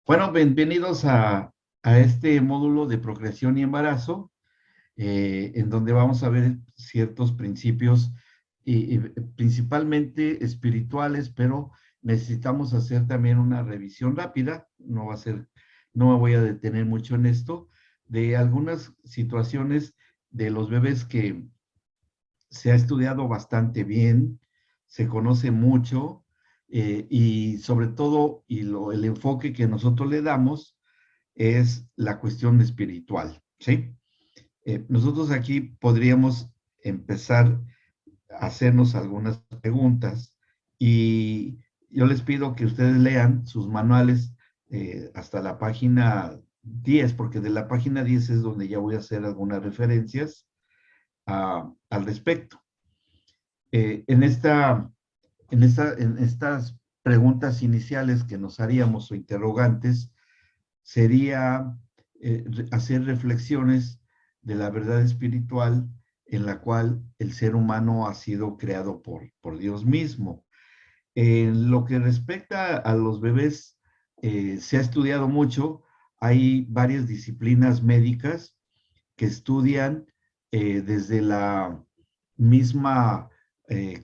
Bueno, bienvenidos a este módulo de procreación y embarazo, en donde vamos a ver ciertos principios y principalmente espirituales, pero necesitamos hacer también una revisión rápida, no me voy a detener mucho en esto, de algunas situaciones de los bebés que se ha estudiado bastante bien, se conoce mucho, y sobre todo, el enfoque que nosotros le damos es la cuestión espiritual, ¿sí? Nosotros aquí podríamos empezar a hacernos algunas preguntas y yo les pido que ustedes lean sus manuales hasta la página 10, porque de la página 10 es donde ya voy a hacer algunas referencias al respecto. En estas preguntas iniciales que nos haríamos o interrogantes, sería hacer reflexiones de la verdad espiritual en la cual el ser humano ha sido creado por Dios mismo. En lo que respecta a los bebés, se ha estudiado mucho, hay varias disciplinas médicas que estudian desde la misma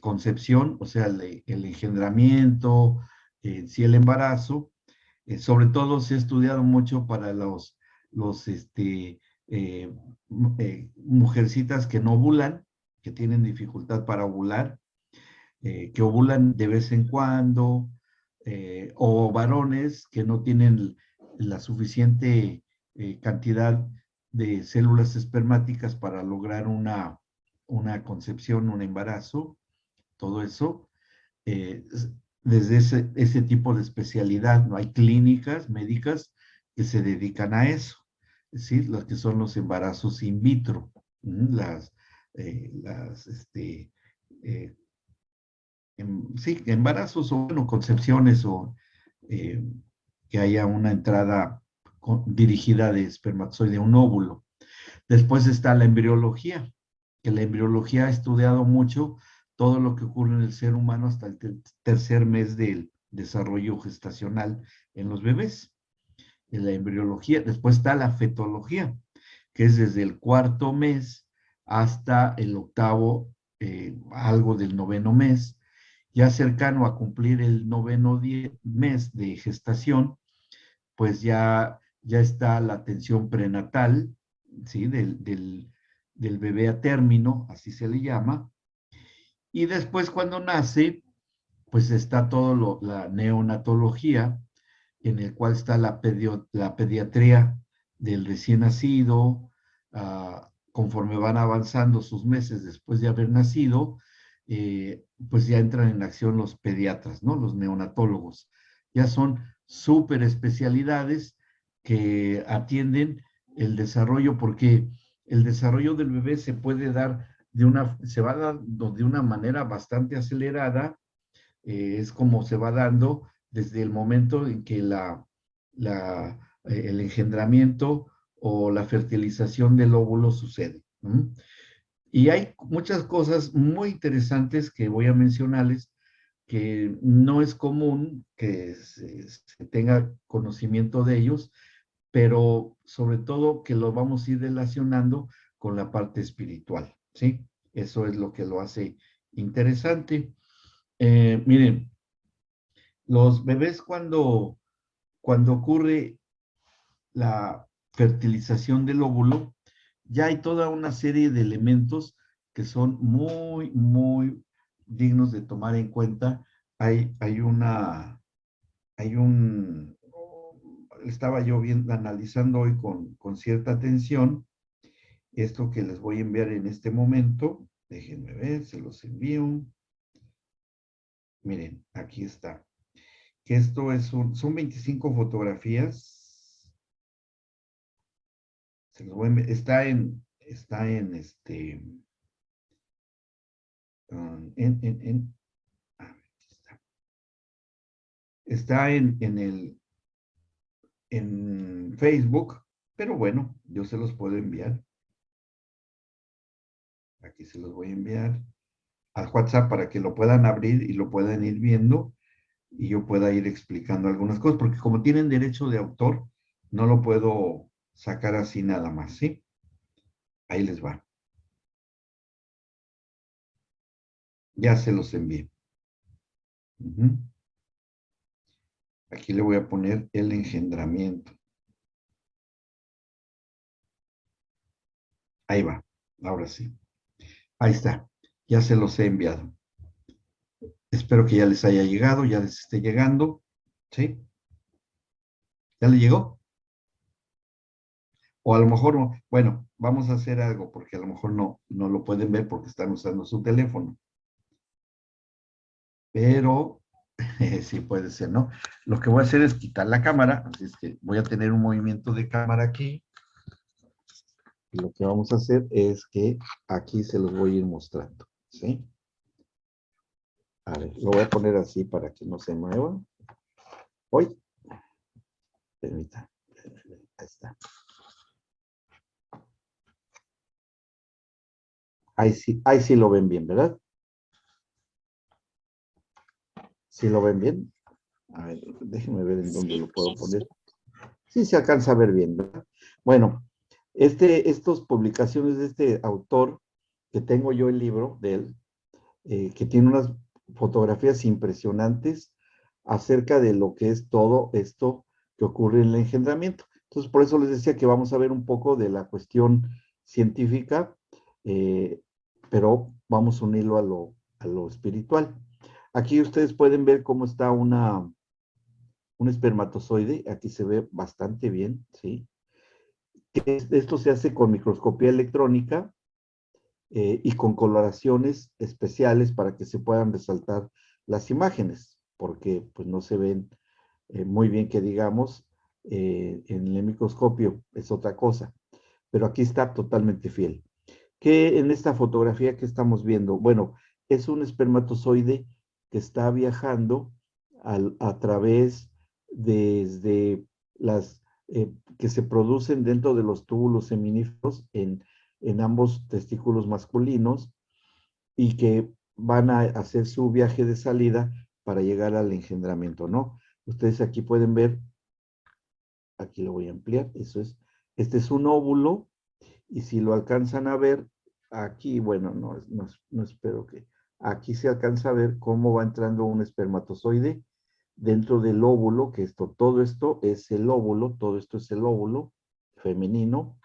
concepción, o sea, el engendramiento, sí el embarazo, sobre todo se ha estudiado mucho para los mujercitas que no ovulan, que tienen dificultad para ovular, que ovulan de vez en cuando, o varones que no tienen la suficiente cantidad de células espermáticas para lograr una concepción, un embarazo, todo eso. eh, Desde ese tipo de especialidad, ¿no? Hay clínicas médicas que se dedican a eso, es decir, las que son los embarazos in vitro, las eh, sí, embarazos o bueno, concepciones o eh, que haya una entrada dirigida de espermatozoide a un óvulo. Después está la embriología, que la embriología ha estudiado mucho todo lo que ocurre en el ser humano hasta el tercer mes del desarrollo gestacional en los bebés. En la embriología, después está la fetología, que es desde el cuarto mes hasta el octavo, algo del noveno mes, ya cercano a cumplir el noveno mes de gestación, pues ya está la atención prenatal, ¿sí? Del bebé a término, así se le llama. Y después cuando nace, pues está todo la neonatología, en el cual está la pediatría del recién nacido, conforme van avanzando sus meses después de haber nacido, pues ya entran en acción los pediatras, ¿no? Los neonatólogos. Ya son súper especialidades que atienden el desarrollo, porque el desarrollo del bebé se va a dar de una manera bastante acelerada. Es como se va dando desde el momento en que el engendramiento o la fertilización del óvulo sucede. Y hay muchas cosas muy interesantes que voy a mencionarles, que no es común que se tenga conocimiento de ellos, pero sobre todo que lo vamos a ir relacionando con la parte espiritual, ¿sí? Eso es lo que lo hace interesante. Miren, los bebés cuando ocurre la fertilización del óvulo, ya hay toda una serie de elementos que son muy, muy dignos de tomar en cuenta. Hay una, hay un, estaba yo viendo, analizando hoy con cierta atención esto que les voy a enviar en este momento. Déjenme ver, se los envío. Miren, aquí está. Que esto son 25 fotografías. Se los voy a está en a ver, está en Facebook, pero bueno, yo se los puedo enviar. Aquí se los voy a enviar al WhatsApp para que lo puedan abrir y lo puedan ir viendo. y yo pueda ir explicando algunas cosas, porque como tienen derecho de autor, no lo puedo sacar así nada más, ¿sí? Ahí les va. Ya se los envié. Ujú. Aquí le voy a poner el engendramiento. Ahí va, ahora sí. Ahí está, ya se los he enviado. Espero que ya les haya llegado, ya les esté llegando. ¿Sí? ¿Ya le llegó? O a lo mejor, bueno, vamos a hacer algo porque a lo mejor no lo pueden ver porque están usando su teléfono. Pero sí puede ser, ¿no? Lo que voy a hacer es quitar la cámara, así es que voy a tener un movimiento de cámara aquí. Y lo que vamos a hacer es que aquí se los voy a ir mostrando, ¿sí? A ver, lo voy a poner así para que no se mueva. Hoy, permita, ahí está. Ahí sí lo ven bien, ¿verdad? ¿Sí lo ven bien? A ver, déjenme ver en dónde lo puedo poner. Sí se alcanza a ver bien, ¿verdad? Bueno, estas publicaciones de este autor, que tengo yo el libro de él, que tiene unas fotografías impresionantes acerca de lo que es todo esto que ocurre en el engendramiento. Entonces, por eso les decía que vamos a ver un poco de la cuestión científica, eh, pero vamos a unirlo a lo espiritual. Aquí ustedes pueden ver cómo está un espermatozoide, aquí se ve bastante bien, ¿sí? Esto se hace con microscopía electrónica y con coloraciones especiales para que se puedan resaltar las imágenes, porque pues no se ven muy bien que digamos, en el microscopio es otra cosa, pero aquí está totalmente fiel. ¿Qué en esta fotografía que estamos viendo? Bueno, es un espermatozoide que está viajando a través desde las que se producen dentro de los túbulos seminíferos en ambos testículos masculinos y que van a hacer su viaje de salida para llegar al engendramiento, ¿no? Ustedes aquí pueden ver, aquí lo voy a ampliar, eso es, este es un óvulo y si lo alcanzan a ver, aquí, bueno, no espero que, aquí se alcanza a ver cómo va entrando un espermatozoide dentro del óvulo, que todo esto es el óvulo, todo esto es el óvulo femenino,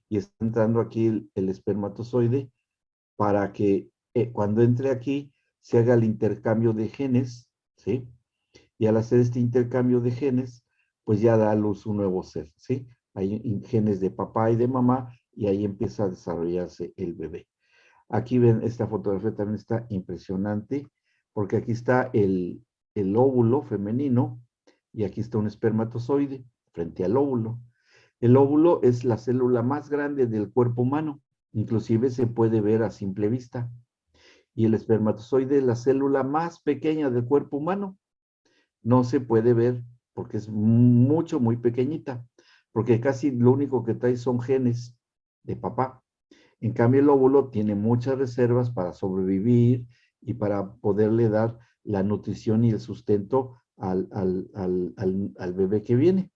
y está entrando aquí el espermatozoide para que cuando entre aquí se haga el intercambio de genes, ¿sí? Y al hacer este intercambio de genes, pues ya da a luz un nuevo ser, ¿sí? Hay genes de papá y de mamá y ahí empieza a desarrollarse el bebé. Aquí ven, esta fotografía también está impresionante porque aquí está el óvulo femenino y aquí está un espermatozoide frente al óvulo. El óvulo es la célula más grande del cuerpo humano, inclusive se puede ver a simple vista. Y el espermatozoide es la célula más pequeña del cuerpo humano. No se puede ver porque es mucho, muy pequeñita, porque casi lo único que trae son genes de papá. En cambio, el óvulo tiene muchas reservas para sobrevivir y para poderle dar la nutrición y el sustento al bebé que viene.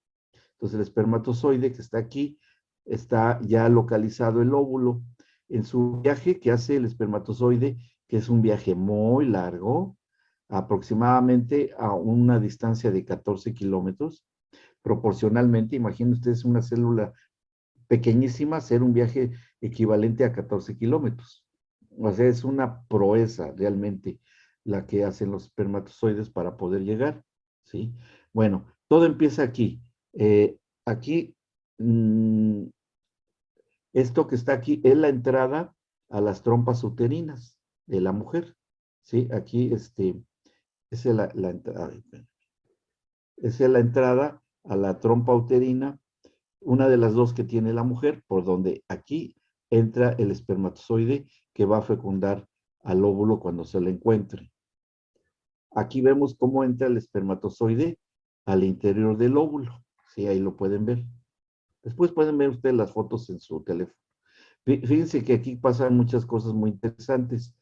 Entonces, el espermatozoide que está aquí, está ya localizado el óvulo. En su viaje que hace el espermatozoide, que es un viaje muy largo, aproximadamente a una distancia de 14 kilómetros, proporcionalmente, imaginen ustedes una célula pequeñísima hacer un viaje equivalente a 14 kilómetros. O sea, es una proeza realmente la que hacen los espermatozoides para poder llegar, ¿sí? Bueno, todo empieza aquí. Aquí, mmm, esto que está aquí es la entrada a las trompas uterinas de la mujer, ¿sí? Aquí, esa es la entrada. Esa es la entrada a la trompa uterina, una de las dos que tiene la mujer, por donde aquí entra el espermatozoide que va a fecundar al óvulo cuando se le encuentre. Aquí vemos cómo entra el espermatozoide al interior del óvulo. Sí, ahí lo pueden ver. Después pueden ver ustedes las fotos en su teléfono. Fíjense que aquí pasan muchas cosas muy interesantes.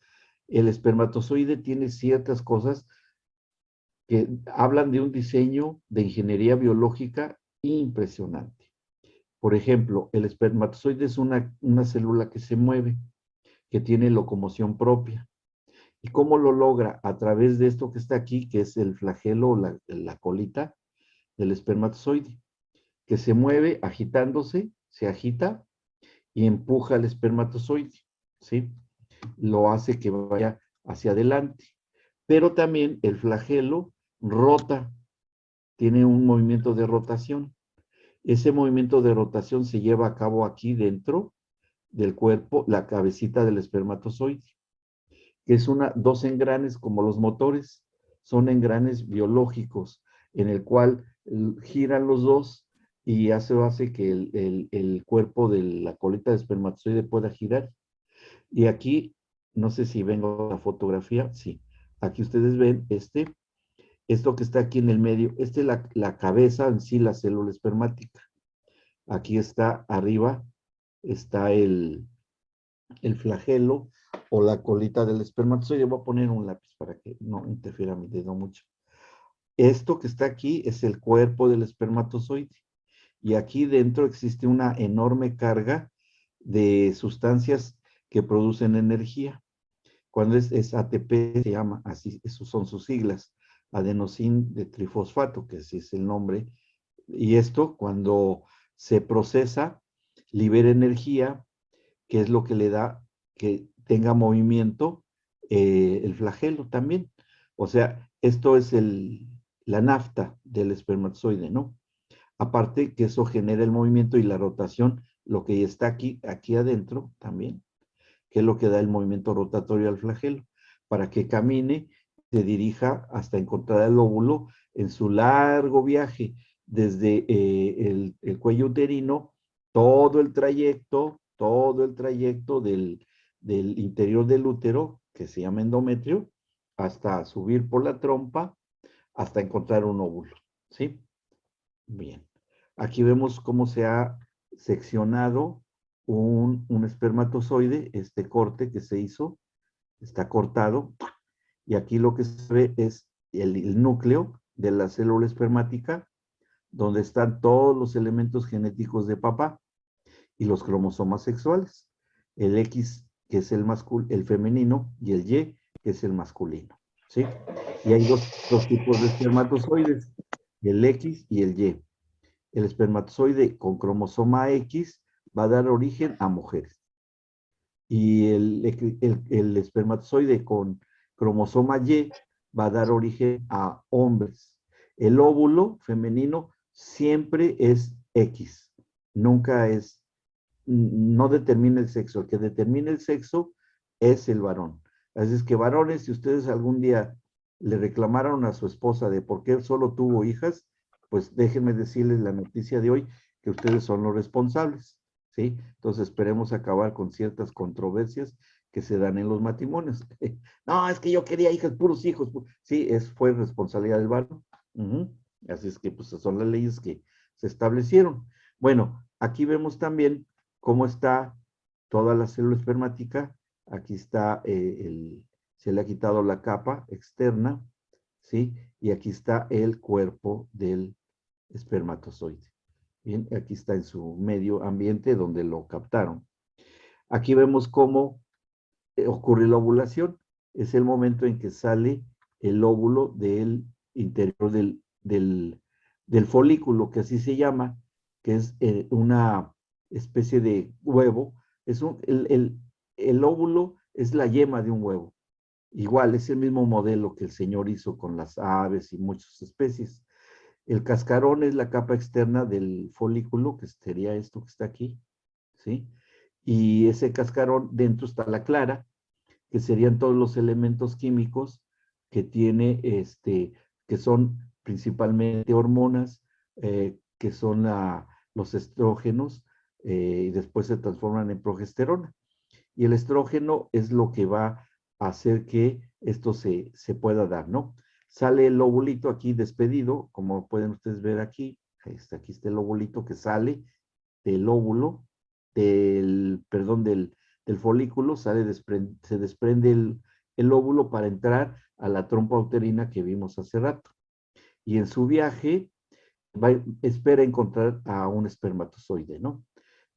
El espermatozoide tiene ciertas cosas que hablan de un diseño de ingeniería biológica impresionante. Por ejemplo, el espermatozoide es una célula que se mueve, que tiene locomoción propia. ¿Y cómo lo logra? A través de esto que está aquí, que es el flagelo o la colita del espermatozoide, que se mueve agitándose, se agita y empuja al espermatozoide, ¿sí? Lo hace que vaya hacia adelante. Pero también el flagelo rota, tiene un movimiento de rotación. Ese movimiento de rotación se lleva a cabo aquí dentro del cuerpo, la cabecita del espermatozoide, que es dos engranes como los motores, son engranes biológicos, en el cual giran los dos y eso hace que el cuerpo de la colita de espermatozoide pueda girar. Y aquí, no sé si vengo la fotografía, sí. Aquí ustedes ven esto que está aquí en el medio, es la cabeza en sí, la célula espermática. Aquí está arriba, está el flagelo o la colita del espermatozoide. Voy a poner un lápiz para que no interfiera mi dedo mucho. Esto que está aquí es el cuerpo del espermatozoide. Y aquí dentro existe una enorme carga de sustancias que producen energía. Cuando es ATP, se llama, así, esos son sus siglas, adenosín de trifosfato, que así es el nombre. Y esto, cuando se procesa, libera energía, que es lo que le da que tenga movimiento el flagelo también. O sea, esto es la nafta del espermatozoide, ¿no? Aparte que eso genera el movimiento y la rotación, lo que está aquí adentro también, que es lo que da el movimiento rotatorio al flagelo, para que camine, se dirija hasta encontrar el óvulo en su largo viaje, desde el cuello uterino, todo el trayecto del interior del útero, que se llama endometrio, hasta subir por la trompa, hasta encontrar un óvulo, ¿sí? Bien. Aquí vemos cómo se ha seccionado un espermatozoide, este corte que se hizo, está cortado, y aquí lo que se ve es el núcleo de la célula espermática, donde están todos los elementos genéticos de papá y los cromosomas sexuales, el X, que es el femenino, y el Y, que es el masculino, ¿sí? Y hay dos tipos de espermatozoides, el X y el Y. El espermatozoide con cromosoma X va a dar origen a mujeres. Y el espermatozoide con cromosoma Y va a dar origen a hombres. El óvulo femenino siempre es X, nunca es, no determina el sexo. El que determina el sexo es el varón. Así es que varones, si ustedes algún día le reclamaron a su esposa de por qué solo tuvo hijas, pues déjenme decirles la noticia de hoy, que ustedes son los responsables, ¿sí? Entonces esperemos acabar con ciertas controversias que se dan en los matrimonios. No, es que yo quería hijas, puros hijos. Sí, fue responsabilidad del varón. Así es que pues son las leyes que se establecieron. Bueno, aquí vemos también cómo está toda la célula espermática. Aquí está, se le ha quitado la capa externa, ¿sí? Y aquí está el cuerpo del espermatozoide. Bien, aquí está en su medio ambiente donde lo captaron. Aquí vemos cómo ocurre la ovulación. Es el momento en que sale el óvulo del interior del folículo, que así se llama, que es una especie de huevo. El óvulo es la yema de un huevo. Igual, es el mismo modelo que el Señor hizo con las aves y muchas especies. El cascarón es la capa externa del folículo, que sería esto que está aquí, ¿sí? Y ese cascarón, dentro está la clara, que serían todos los elementos químicos que tiene, que son principalmente hormonas, que son los estrógenos, y después se transforman en progesterona. Y el estrógeno es lo que va a hacer que esto se pueda dar, ¿no? Sale el ovulito aquí despedido, como pueden ustedes ver aquí. Aquí está el ovulito que sale del óvulo, perdón, del folículo, se desprende el óvulo para entrar a la trompa uterina que vimos hace rato. y en su viaje espera encontrar a un espermatozoide, ¿no?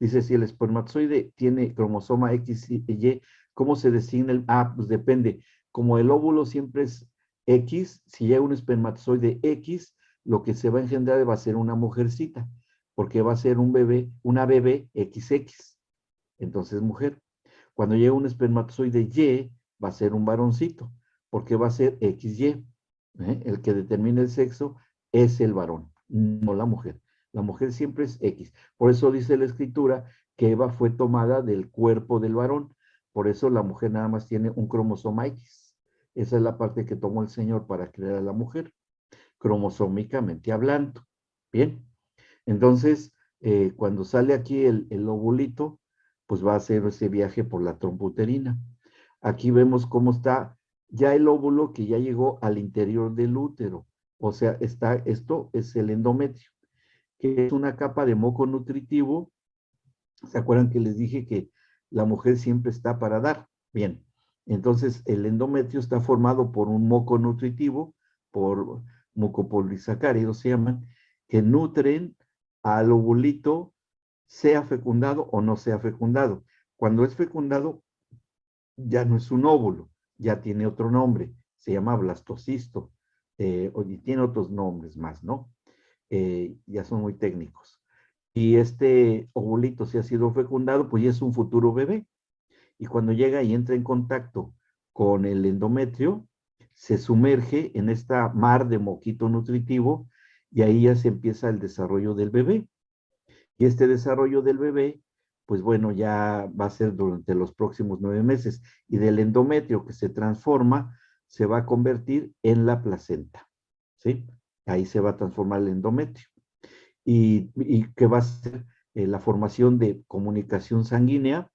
Dice, si el espermatozoide tiene cromosoma X y Y, ¿cómo se designa el? Pues depende. Como el óvulo siempre es X, si llega un espermatozoide X, lo que se va a engendrar va a ser una mujercita, porque va a ser un bebé, una bebé XX, entonces mujer. Cuando llega un espermatozoide Y, va a ser un varoncito, porque va a ser XY. El que determina el sexo es el varón, no la mujer. La mujer siempre es X. Por eso dice la escritura que Eva fue tomada del cuerpo del varón. Por eso la mujer nada más tiene un cromosoma X. Esa es la parte que tomó el Señor para crear a la mujer, cromosómicamente hablando. Bien, entonces, cuando sale aquí el ovulito, pues va a hacer ese viaje por la trompa uterina. Aquí vemos cómo está ya el óvulo que ya llegó al interior del útero. O sea, esto es el endometrio, que es una capa de moco nutritivo. ¿Se acuerdan que les dije que la mujer siempre está para dar? Bien, entonces el endometrio está formado por un moco nutritivo, por mucopolisacáridos se llaman, que nutren al ovulito, sea fecundado o no sea fecundado. Cuando es fecundado, ya no es un óvulo, ya tiene otro nombre, se llama blastocisto, y tiene otros nombres más, ¿no? Ya son muy técnicos. Y este ovulito, si ha sido fecundado, pues ya es un futuro bebé. Y cuando llega y entra en contacto con el endometrio, se sumerge en esta mar de moquito nutritivo y ahí ya se empieza el desarrollo del bebé. Y este desarrollo del bebé, pues bueno, ya va a ser durante los próximos 9 meses. Y del endometrio que se transforma, se va a convertir en la placenta, ¿sí? Ahí se va a transformar el endometrio. Y que va a ser la formación de comunicación sanguínea,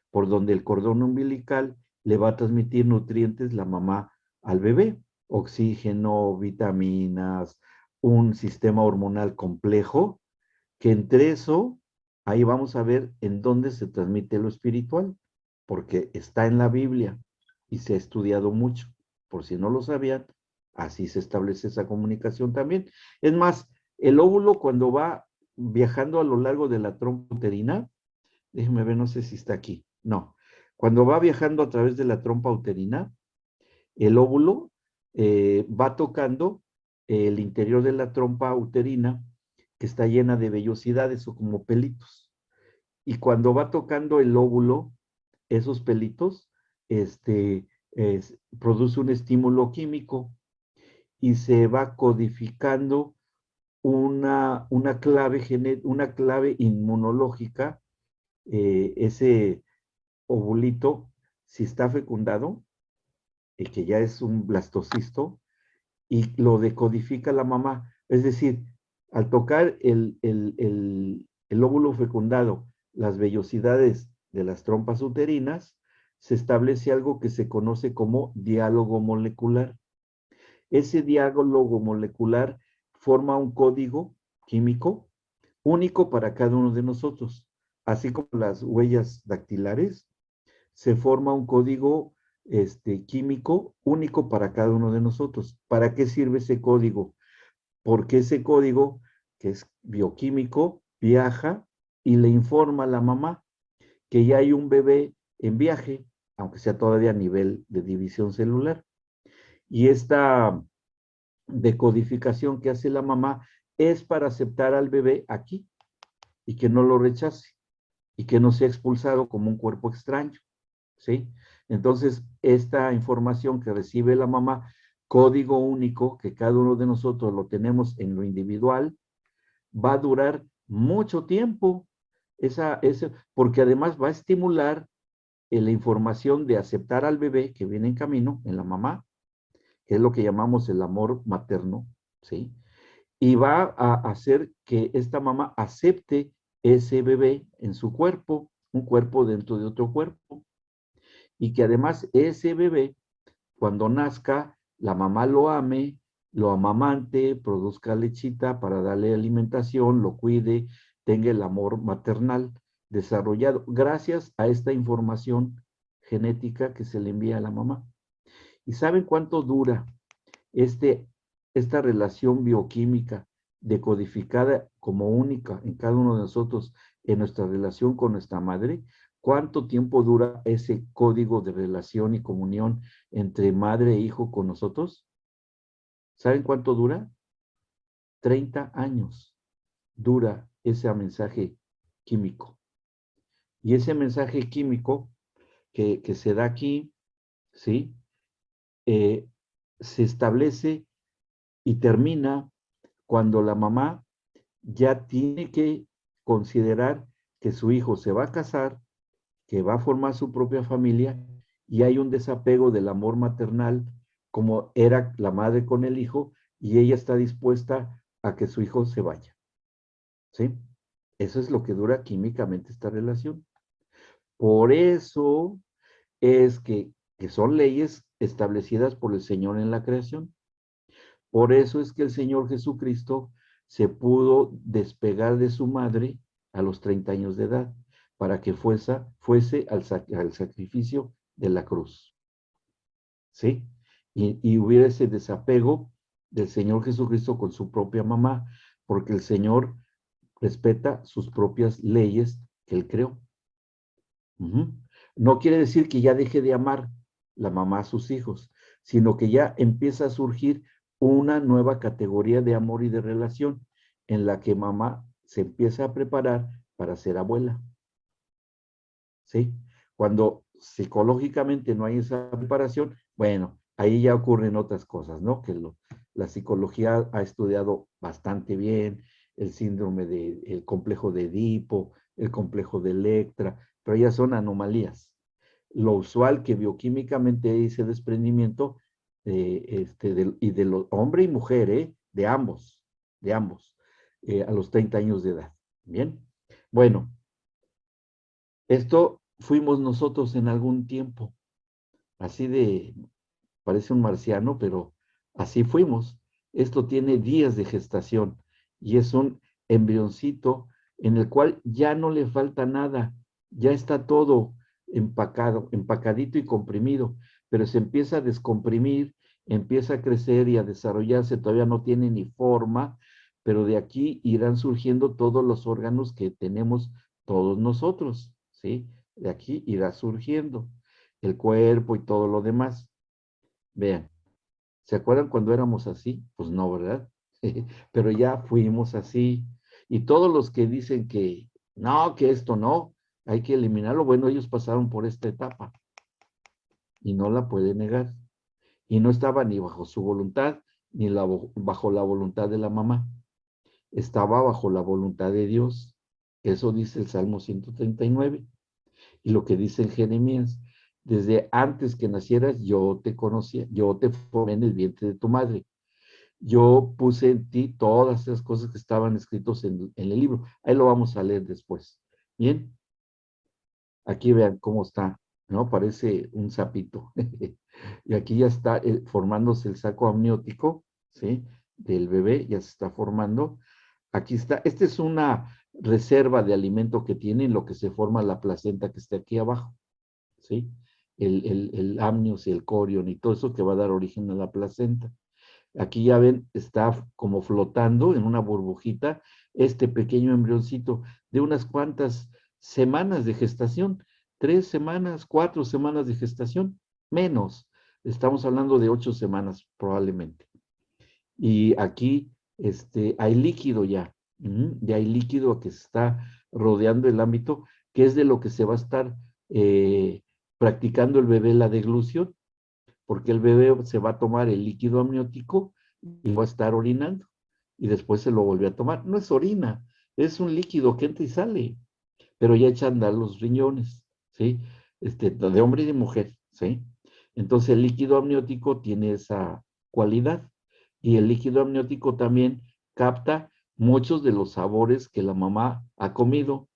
por donde el cordón umbilical le va a transmitir nutrientes la mamá al bebé, oxígeno, vitaminas, un sistema hormonal complejo, que entre eso, ahí vamos a ver en dónde se transmite lo espiritual, porque está en la Biblia y se ha estudiado mucho. Por si no lo sabían, así se establece esa comunicación también. Es más, el óvulo cuando va viajando a lo largo de la trompa uterina, déjeme ver, no sé si está aquí, no. Cuando va viajando a través de la trompa uterina, el óvulo va tocando el interior de la trompa uterina, que está llena de vellosidades o como pelitos. Y cuando va tocando el óvulo, esos pelitos, produce un estímulo químico y se va codificando una clave inmunológica. Ese ovulito, si está fecundado, que ya es un blastocisto, y lo decodifica la mamá. Es decir, al tocar el óvulo fecundado, las vellosidades de las trompas uterinas, se establece algo que se conoce como diálogo molecular. Ese diálogo molecular forma un código químico único para cada uno de nosotros, así como las huellas dactilares, se forma un código químico único para cada uno de nosotros. ¿Para qué sirve ese código? Porque ese código, que es bioquímico, viaja y le informa a la mamá que ya hay un bebé en viaje, aunque sea todavía a nivel de división celular. Y esta decodificación que hace la mamá es para aceptar al bebé aquí y que no lo rechace y que no sea expulsado como un cuerpo extraño. ¿Sí? Entonces, esta información que recibe la mamá, código único, que cada uno de nosotros lo tenemos en lo individual, va a durar mucho tiempo, porque además va a estimular la información de aceptar al bebé que viene en camino, en la mamá, que es lo que llamamos el amor materno, ¿sí? Y va a hacer que esta mamá acepte ese bebé en su cuerpo, un cuerpo dentro de otro cuerpo, y que además ese bebé, cuando nazca, la mamá lo ame, lo amamante, produzca lechita para darle alimentación, lo cuide, tenga el amor maternal desarrollado, gracias a esta información genética que se le envía a la mamá. ¿Y saben cuánto dura este esta relación bioquímica decodificada como única en cada uno de nosotros en nuestra relación con nuestra madre, ¿cuánto tiempo dura ese código de relación y comunión entre madre e hijo con nosotros? ¿Saben cuánto dura? 30 años dura ese mensaje químico. Y ese mensaje químico que se da aquí, ¿sí? Eh, se establece y termina cuando la mamá ya tiene que considerar que su hijo se va a casar, que va a formar su propia familia y hay un desapego del amor maternal como era la madre con el hijo y ella está dispuesta a que su hijo se vaya, ¿sí? Eso es lo que dura químicamente esta relación. Por eso es que son leyes establecidas por el Señor en la creación. Por eso es que el Señor Jesucristo se pudo despegar de su madre a los 30 años de edad para que fuese al sacrificio de la cruz. ¿Sí? Y hubiera ese desapego del Señor Jesucristo con su propia mamá, porque el Señor respeta sus propias leyes que Él creó. No quiere decir que ya deje de amar la mamá a sus hijos, sino que ya empieza a surgir una nueva categoría de amor y de relación en la que mamá se empieza a preparar para ser abuela. ¿Sí? Cuando psicológicamente no hay esa preparación, bueno, ahí ya ocurren otras cosas, ¿no? La psicología ha estudiado bastante bien el síndrome el complejo de Edipo, el complejo de Electra, pero ya son anomalías. Lo usual que bioquímicamente hay ese desprendimiento y de los hombre y mujer, de ambos, a los 30 años de edad. Bien, bueno, esto fuimos nosotros en algún tiempo, así parece un marciano, pero así fuimos. Esto tiene días de gestación y es un embrioncito en el cual ya no le falta nada, ya está todo empacado, empacadito y comprimido, pero se empieza a descomprimir, empieza a crecer y a desarrollarse, todavía no tiene ni forma, pero de aquí irán surgiendo todos los órganos que tenemos todos nosotros, ¿sí? De aquí irá surgiendo el cuerpo y todo lo demás. Vean, ¿se acuerdan cuando éramos así? Pues no, ¿verdad? Pero ya fuimos así. Y todos los que dicen que no, que esto no, hay que eliminarlo, bueno, ellos pasaron por esta etapa y no la pueden negar. Y no estaba ni bajo su voluntad, ni bajo la voluntad de la mamá. Estaba bajo la voluntad de Dios. Eso dice el Salmo 139. Y lo que dice en Jeremías, desde antes que nacieras yo te conocía, yo te formé en el vientre de tu madre. Yo puse en ti todas esas cosas que estaban escritos en el libro. Ahí lo vamos a leer después. Bien, aquí vean cómo está, ¿no? Parece un sapito. Y aquí ya está formándose el saco amniótico, ¿sí? Del bebé, ya se está formando. Aquí está, esta es una reserva de alimento que tiene en lo que se forma la placenta que está aquí abajo, ¿sí? El amnios y el corion y todo eso que va a dar origen a la placenta. Aquí ya ven, está como flotando en una burbujita este pequeño embrioncito de unas cuantas semanas de gestación, 3 semanas, 4 semanas de gestación, menos. Estamos hablando de 8 semanas probablemente. Y aquí hay líquido ya, ya hay líquido que se está rodeando el ámbito, que es de lo que se va a estar practicando el bebé la deglución, porque el bebé se va a tomar el líquido amniótico y va a estar orinando, y después se lo volvió a tomar. No es orina, es un líquido que entra y sale, pero ya echan a andar los riñones, ¿sí? De hombre y de mujer, ¿sí? Entonces el líquido amniótico tiene esa cualidad, y el líquido amniótico también capta muchos de los sabores que la mamá ha comido.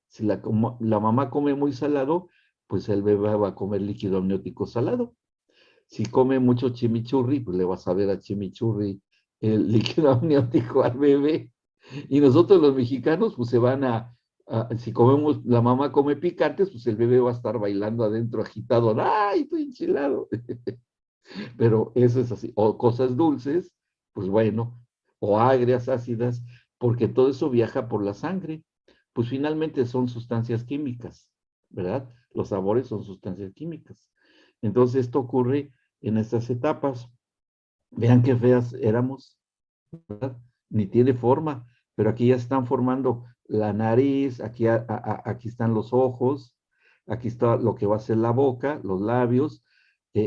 Si la mamá come muy salado, pues el bebé va a comer líquido amniótico salado. Si come mucho chimichurri, pues le vas a ver a chimichurri el líquido amniótico al bebé. Y nosotros los mexicanos, pues se van si comemos, la mamá come picantes, pues el bebé va a estar bailando adentro agitado. ¡Ay, estoy enchilado! Pero eso es así. O cosas dulces, Pues bueno, o agrias, ácidas, porque todo eso viaja por la sangre. Pues finalmente son sustancias químicas, ¿verdad? Los sabores son sustancias químicas. Entonces esto ocurre en estas etapas. Vean qué feas éramos, ¿verdad? Ni tiene forma, pero aquí ya están formando la nariz, aquí, aquí están los ojos, aquí está lo que va a ser la boca, los labios,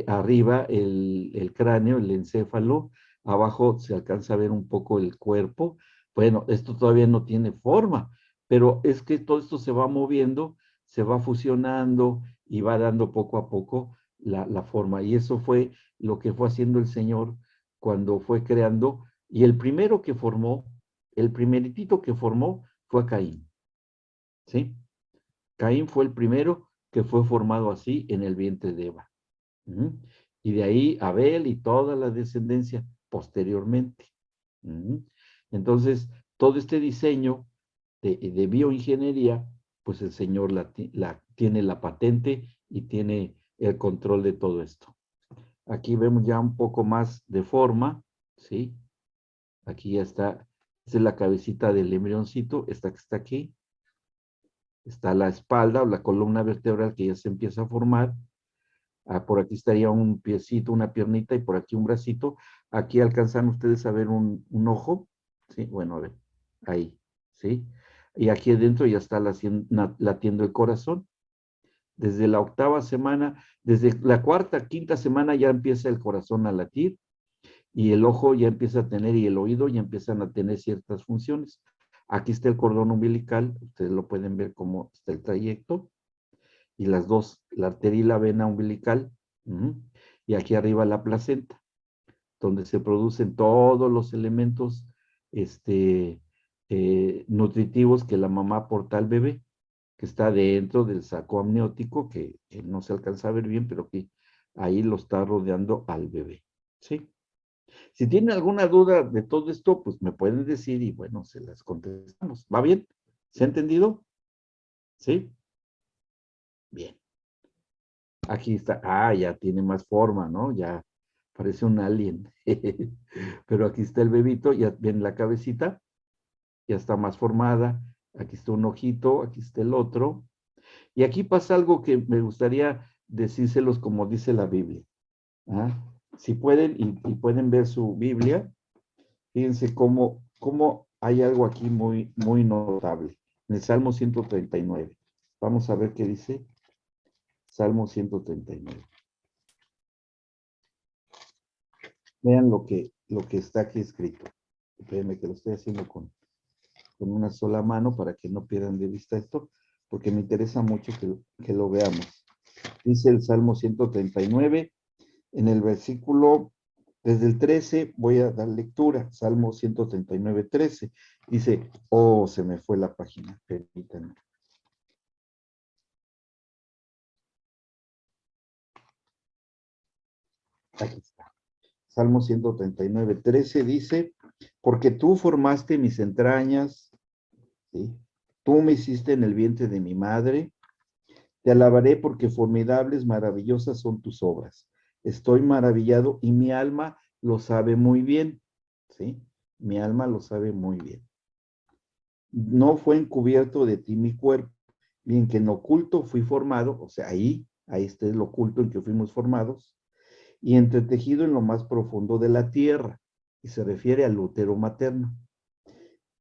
arriba el cráneo, el encéfalo, abajo se alcanza a ver un poco el cuerpo. Bueno, esto todavía no tiene forma, pero es que todo esto se va moviendo, se va fusionando y va dando poco a poco la forma. Y eso fue lo que fue haciendo el Señor cuando fue creando, y el primero que formó, el primeritito que formó fue a Caín, ¿sí? Caín fue el primero que fue formado así en el vientre de Eva. ¿Mm? Y de ahí Abel y toda la descendencia posteriormente. ¿Mm? Entonces, todo este diseño de bioingeniería, pues el Señor tiene la patente y tiene el control de todo esto. Aquí vemos ya un poco más de forma, ¿sí? Aquí ya está, esta es la cabecita del embrioncito, esta que está aquí. Está la espalda o la columna vertebral que ya se empieza a formar. Por aquí estaría un piecito, una piernita y por aquí un bracito. Aquí alcanzan ustedes a ver un ojo, ¿sí? Bueno, a ver, ahí, ¿sí? Y aquí adentro ya está latiendo el corazón. Desde la octava semana, desde la cuarta, quinta semana ya empieza el corazón a latir y el ojo ya empieza a tener y el oído ya empiezan a tener ciertas funciones. Aquí está el cordón umbilical, ustedes lo pueden ver cómo está el trayecto, y las dos, la arteria y la vena umbilical, y aquí arriba la placenta, donde se producen todos los elementos nutritivos que la mamá aporta al bebé, que está dentro del saco amniótico, que no se alcanza a ver bien, pero que ahí lo está rodeando al bebé, ¿sí? Si tienen alguna duda de todo esto, pues me pueden decir y bueno, se las contestamos. ¿Va bien? ¿Se ha entendido? ¿Sí? Bien. Aquí está. Ah, ya tiene más forma, ¿no? Ya parece un alien. Pero aquí está el bebito, ya viene la cabecita, ya está más formada. Aquí está un ojito, aquí está el otro. Y aquí pasa algo que me gustaría decírselos como dice la Biblia. ¿Ah? Si pueden y pueden ver su Biblia, fíjense cómo hay algo aquí muy, muy notable. En el Salmo 139. Vamos a ver qué dice Salmo 139. Vean lo que está aquí escrito. Espérenme que lo estoy haciendo con una sola mano para que no pierdan de vista esto, porque me interesa mucho que lo veamos. Dice el Salmo 139, en el versículo, desde el 13, voy a dar lectura, Salmo 139, 13. Dice, oh, se me fue la página, permítanme. Aquí está. Salmo 139, 13 dice, porque tú formaste mis entrañas, ¿sí? Tú me hiciste en el vientre de mi madre, te alabaré porque formidables, maravillosas son tus obras. Estoy maravillado y mi alma lo sabe muy bien, ¿sí? Mi alma lo sabe muy bien. No fue encubierto de ti mi cuerpo, bien que en oculto fui formado, o sea, ahí este es lo oculto en que fuimos formados, y entretejido en lo más profundo de la tierra, y se refiere al útero materno.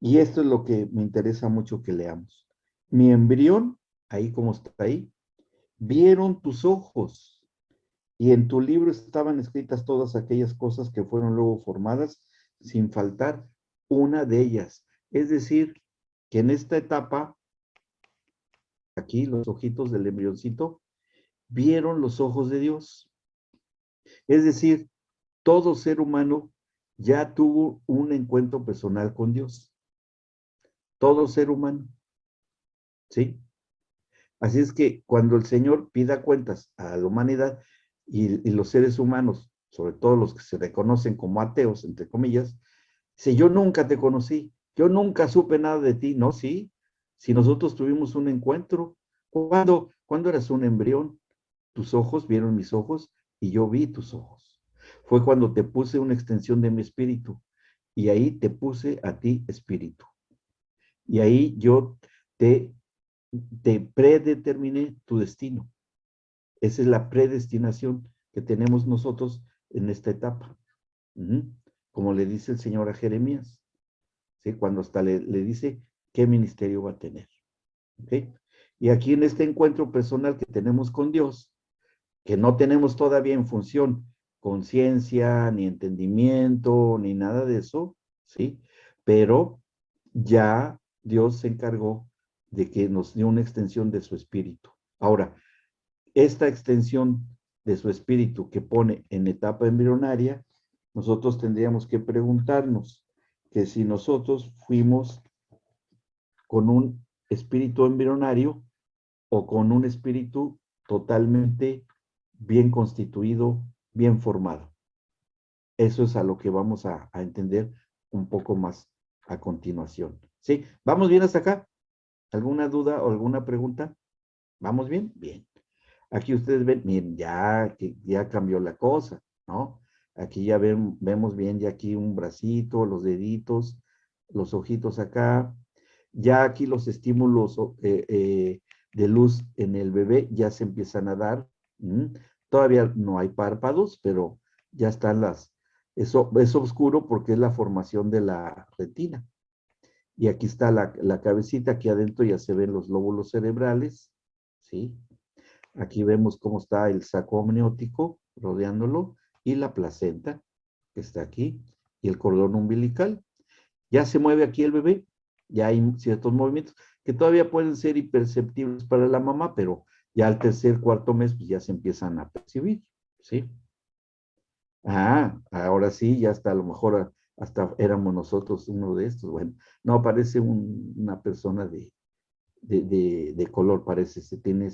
Y esto es lo que me interesa mucho que leamos. Mi embrión, ahí como está ahí, vieron tus ojos, y en tu libro estaban escritas todas aquellas cosas que fueron luego formadas, sin faltar una de ellas. Es decir, que en esta etapa, aquí los ojitos del embrioncito, vieron los ojos de Dios. Es decir, todo ser humano ya tuvo un encuentro personal con Dios. Todo ser humano, ¿sí? Así es que cuando el Señor pida cuentas a la humanidad y los seres humanos, sobre todo los que se reconocen como ateos, entre comillas, dice, yo nunca te conocí, yo nunca supe nada de ti, ¿no? Sí, si nosotros tuvimos un encuentro, ¿cuándo eras un embrión? Tus ojos vieron mis ojos y yo vi tus ojos. Fue cuando te puse una extensión de mi espíritu. y ahí te puse a ti espíritu. Y ahí yo te, te predeterminé tu destino. Esa es la predestinación que tenemos nosotros en esta etapa. Como le dice el Señor a Jeremías, ¿sí? Cuando hasta le dice qué ministerio va a tener. ¿Okay? Y aquí en este encuentro personal que tenemos con Dios, que no tenemos todavía en función conciencia, ni entendimiento, ni nada de eso, ¿sí? Pero ya Dios se encargó de que nos dio una extensión de su espíritu. Ahora, esta extensión de su espíritu que pone en etapa embrionaria, nosotros tendríamos que preguntarnos que si nosotros fuimos con un espíritu embrionario o con un espíritu totalmente bien constituido, bien formado. Eso es a lo que vamos a entender un poco más a continuación. ¿Sí? ¿Vamos bien hasta acá? ¿Alguna duda o alguna pregunta? ¿Vamos bien? Bien. Aquí ustedes ven, miren, ya cambió la cosa, ¿no? Aquí ya vemos bien, ya aquí un bracito, los deditos, los ojitos acá. Ya aquí los estímulos de luz en el bebé ya se empiezan a dar. Todavía no hay párpados, pero ya están eso es oscuro porque es la formación de la retina. Y aquí está la cabecita, aquí adentro ya se ven los lóbulos cerebrales, ¿sí? Aquí vemos cómo está el saco amniótico rodeándolo y la placenta que está aquí y el cordón umbilical. Ya se mueve aquí el bebé, ya hay ciertos movimientos que todavía pueden ser imperceptibles para la mamá, pero ya al tercer, cuarto mes pues ya se empiezan a percibir, ¿sí? Ahora sí, ya hasta a lo mejor hasta éramos nosotros uno de estos. Bueno, no, parece una persona de color, parece, se tiene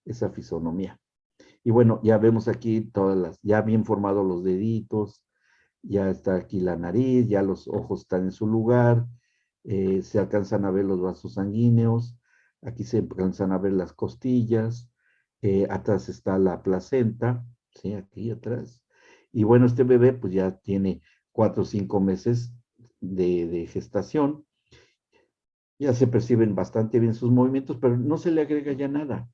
esa fisonomía. Y bueno, ya vemos aquí ya bien formados los deditos, ya está aquí la nariz, ya los ojos están en su lugar, se alcanzan a ver los vasos sanguíneos, aquí se alcanzan a ver las costillas, atrás está la placenta, ¿sí? Aquí atrás. Y bueno, este bebé pues ya tiene 4 o 5 meses de gestación, ya se perciben bastante bien sus movimientos, pero no se le agrega ya nada.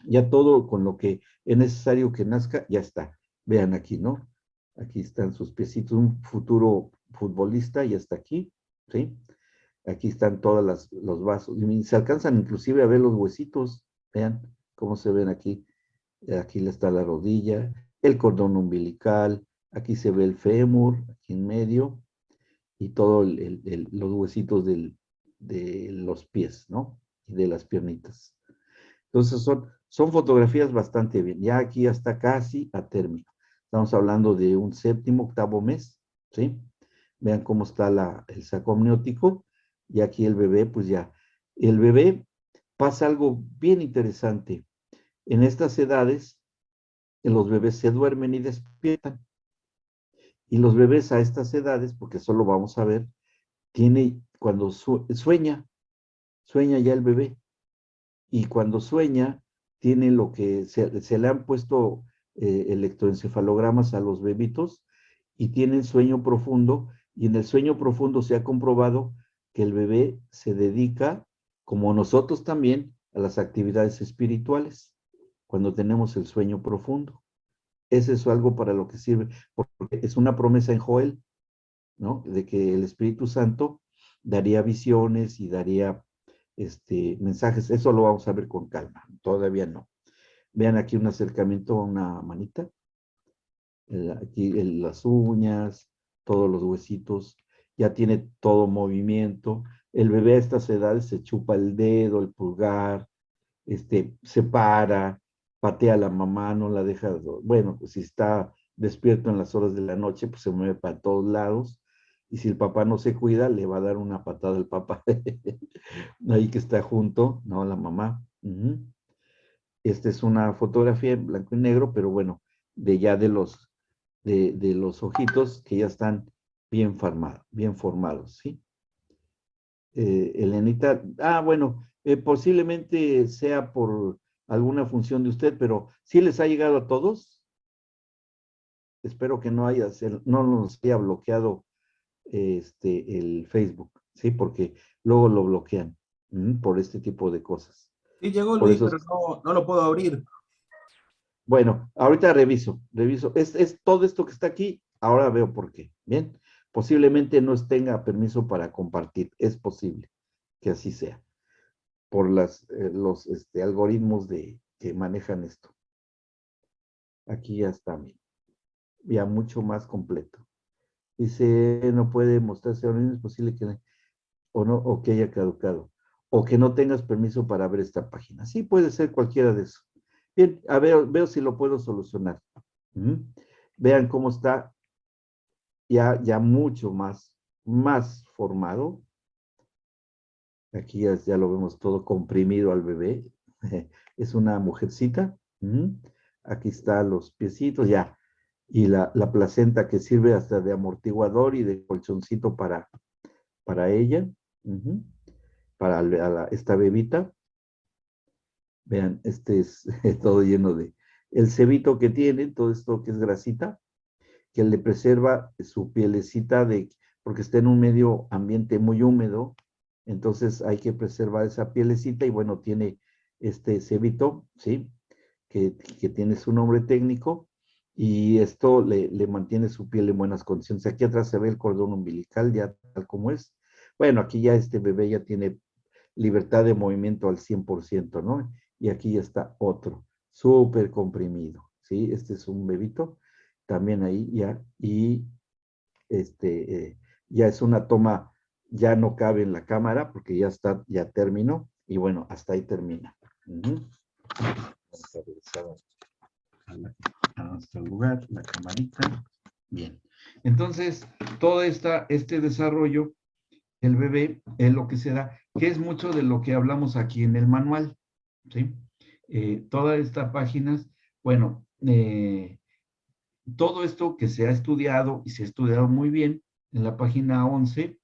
Ya todo con lo que es necesario que nazca, ya está. Vean aquí, ¿no? Aquí están sus piecitos, un futuro futbolista, ya está aquí, ¿sí? Aquí están todos los vasos. Y se alcanzan inclusive a ver los huesitos, vean cómo se ven aquí. Aquí está la rodilla, el cordón umbilical, aquí se ve el fémur, aquí en medio, y todos los huesitos de los pies, ¿no? Y de las piernitas. Entonces son fotografías bastante bien. Ya aquí está casi a término. Estamos hablando de un séptimo, octavo mes, ¿sí? Vean cómo está el saco amniótico. Y aquí el bebé, pues ya. El bebé pasa algo bien interesante. En estas edades, los bebés se duermen y despiertan. Y los bebés a estas edades, porque solo vamos a ver, cuando sueña ya el bebé. Y cuando sueña, tiene lo que se le han puesto electroencefalogramas a los bebitos y tienen sueño profundo, y en el sueño profundo se ha comprobado que el bebé se dedica, como nosotros también, a las actividades espirituales, cuando tenemos el sueño profundo. Ese es algo para lo que sirve, porque es una promesa en Joel, ¿no? De que el Espíritu Santo daría visiones y daría mensajes. Eso lo vamos a ver con calma, todavía no. Vean aquí un acercamiento a una manita, aquí las uñas, todos los huesitos, ya tiene todo movimiento. El bebé a estas edades se chupa el dedo, el pulgar, se para, patea a la mamá, no la deja, bueno, pues si está despierto en las horas de la noche, pues se mueve para todos lados. Y si el papá no se cuida, le va a dar una patada al papá. Ahí que está junto, ¿no? La mamá. Esta es una fotografía en blanco y negro, pero bueno, de los ojitos que ya están bien formados, ¿sí? Elenita, bueno, posiblemente sea por alguna función de usted, pero ¿sí les ha llegado a todos? Espero que no nos haya bloqueado el Facebook, ¿sí? Porque luego lo bloquean por este tipo de cosas. Sí llegó Por Luis, eso, pero no lo puedo abrir. bueno, ahorita reviso. Es todo esto que está aquí, ahora veo por qué. Bien, posiblemente no tenga permiso para compartir, es posible que así sea, por los algoritmos que manejan esto. Aquí ya está, mira, ya mucho más completo. Dice, no puede mostrarse ahora mismo, es posible que o no, o que haya caducado, o que no tengas permiso para ver esta página. Sí, puede ser cualquiera de eso. Bien, a ver, veo si lo puedo solucionar. Vean cómo está ya mucho más formado. Aquí ya lo vemos todo comprimido al bebé. Es una mujercita. Aquí están los piecitos, ya. Y la placenta que sirve hasta de amortiguador y de colchoncito para ella. Para esta bebita. Vean, este es todo lleno el cebito que tiene, todo esto que es grasita, que le preserva su pielecita porque está en un medio ambiente muy húmedo, entonces hay que preservar esa pielecita y bueno, tiene este cebito, ¿sí? Que tiene su nombre técnico y esto le mantiene su piel en buenas condiciones. Aquí atrás se ve el cordón umbilical ya tal como es. Bueno, aquí ya este bebé ya tiene libertad de movimiento al 100%, ¿no? Y aquí ya está otro, súper comprimido, ¿sí? Este es un bebito, también ahí ya, y ya es una toma, ya no cabe en la cámara porque ya terminó, y bueno, hasta ahí termina. Vamos a regresar a nuestro lugar, la camarita. Bien, entonces, todo este desarrollo el bebé es lo que se da, que es mucho de lo que hablamos aquí en el manual, ¿sí? Todas estas páginas, bueno, todo esto que se ha estudiado y se ha estudiado muy bien, en la página 11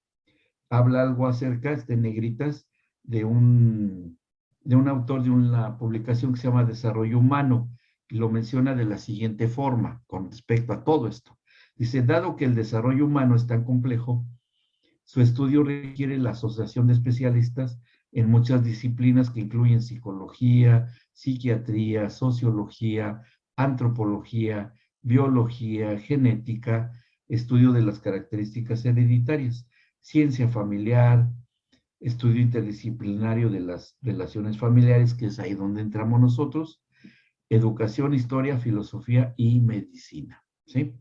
habla algo acerca, negritas, de un autor de una publicación que se llama Desarrollo Humano, y lo menciona de la siguiente forma con respecto a todo esto. Dice, dado que el desarrollo humano es tan complejo, su estudio requiere la asociación de especialistas en muchas disciplinas que incluyen psicología, psiquiatría, sociología, antropología, biología, genética, estudio de las características hereditarias, ciencia familiar, estudio interdisciplinario de las relaciones familiares, que es ahí donde entramos nosotros, educación, historia, filosofía y medicina, ¿sí?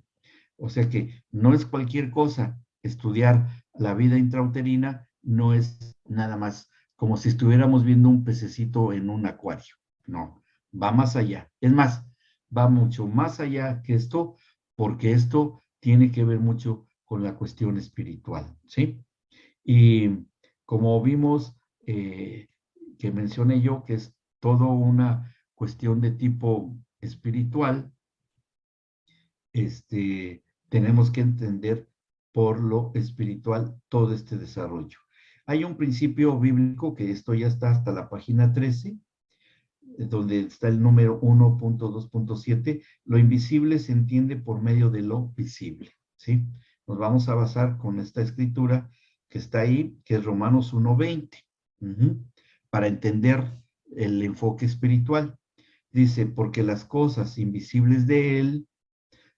O sea que no es cualquier cosa. Estudiar la vida intrauterina no es nada más como si estuviéramos viendo un pececito en un acuario. No, va más allá. Es más, va mucho más allá que esto, porque esto tiene que ver mucho con la cuestión espiritual, ¿sí? Y como vimos, que mencioné yo, que es todo una cuestión de tipo espiritual, tenemos que entender por lo espiritual todo este desarrollo. Hay un principio bíblico que esto ya está hasta la página 13, donde está el número 1.2.7, lo invisible se entiende por medio de lo visible, ¿sí? Nos vamos a basar con esta escritura que está ahí, que es Romanos 1.20, para entender el enfoque espiritual. Dice, porque las cosas invisibles de él,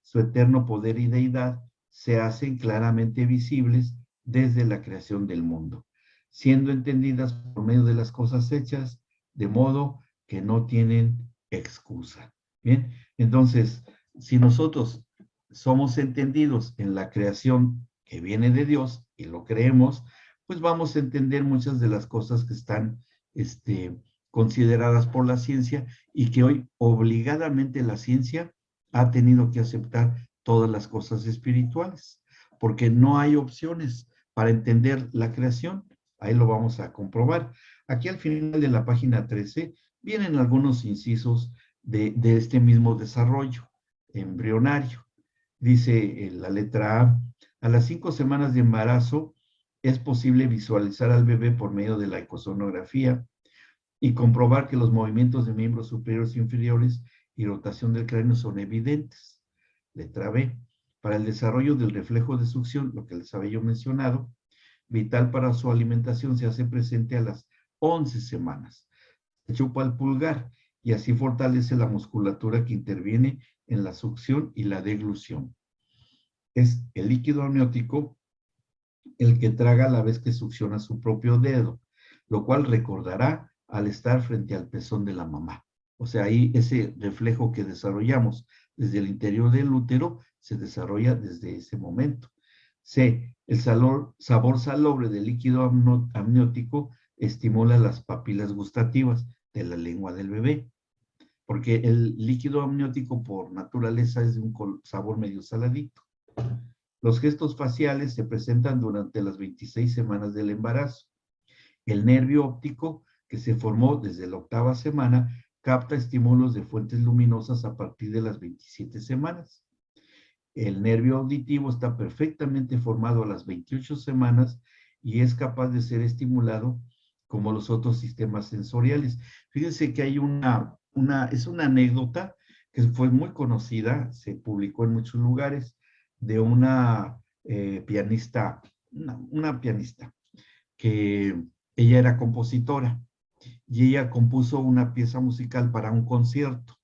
su eterno poder y deidad, se hacen claramente visibles desde la creación del mundo, siendo entendidas por medio de las cosas hechas, de modo que no tienen excusa. Bien, entonces, si nosotros somos entendidos en la creación que viene de Dios y lo creemos, pues vamos a entender muchas de las cosas que están consideradas por la ciencia y que hoy obligadamente la ciencia ha tenido que aceptar todas las cosas espirituales, porque no hay opciones para entender la creación. Ahí lo vamos a comprobar. Aquí al final de la página 13 vienen algunos incisos de este mismo desarrollo embrionario. Dice la letra a las 5 semanas de embarazo es posible visualizar al bebé por medio de la ecosonografía y comprobar que los movimientos de miembros superiores e inferiores y rotación del cráneo son evidentes. Letra B. para el desarrollo del reflejo de succión, lo que les había yo mencionado, vital para su alimentación, se hace presente a las 11 semanas. Se chupa el pulgar y así fortalece la musculatura que interviene en la succión y la deglución. Es el líquido amniótico el que traga a la vez que succiona su propio dedo, lo cual recordará al estar frente al pezón de la mamá. O sea, ahí ese reflejo que desarrollamos desde el interior del útero se desarrolla desde ese momento. C. El sabor salobre del líquido amniótico estimula las papilas gustativas de la lengua del bebé, porque el líquido amniótico por naturaleza es de un sabor medio saladito. Los gestos faciales se presentan durante las 26 semanas del embarazo. El nervio óptico, que se formó desde la 8ª semana, capta estímulos de fuentes luminosas a partir de las 27 semanas. El nervio auditivo está perfectamente formado a las 28 semanas y es capaz de ser estimulado como los otros sistemas sensoriales. Fíjense que hay es una anécdota que fue muy conocida, se publicó en muchos lugares, de una pianista, una pianista, que ella era compositora y ella compuso una pieza musical para un concierto,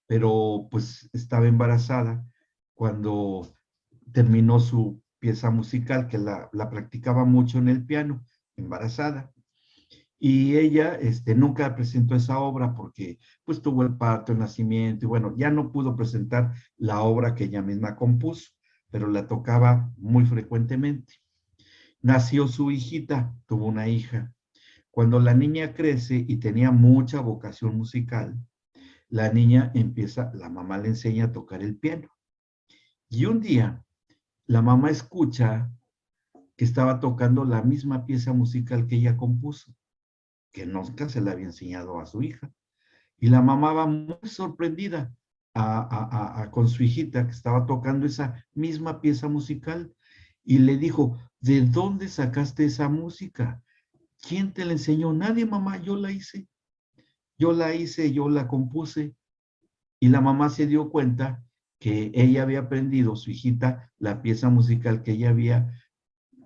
pero pues estaba embarazada cuando terminó su pieza musical, que la practicaba mucho en el piano, embarazada. Y ella nunca presentó esa obra porque pues tuvo el parto, el nacimiento, y bueno, ya no pudo presentar la obra que ella misma compuso, pero la tocaba muy frecuentemente. Nació su hijita, tuvo una hija. Cuando la niña crece y tenía mucha vocación musical, la niña la mamá le enseña a tocar el piano. Y un día, la mamá escucha que estaba tocando la misma pieza musical que ella compuso, que nunca se la había enseñado a su hija. Y la mamá va muy sorprendida con su hijita que estaba tocando esa misma pieza musical y le dijo, ¿de dónde sacaste esa música? ¿Quién te la enseñó? Nadie, mamá, yo la hice. Yo la compuse. Y la mamá se dio cuenta que ella había aprendido, su hijita, la pieza musical que ella había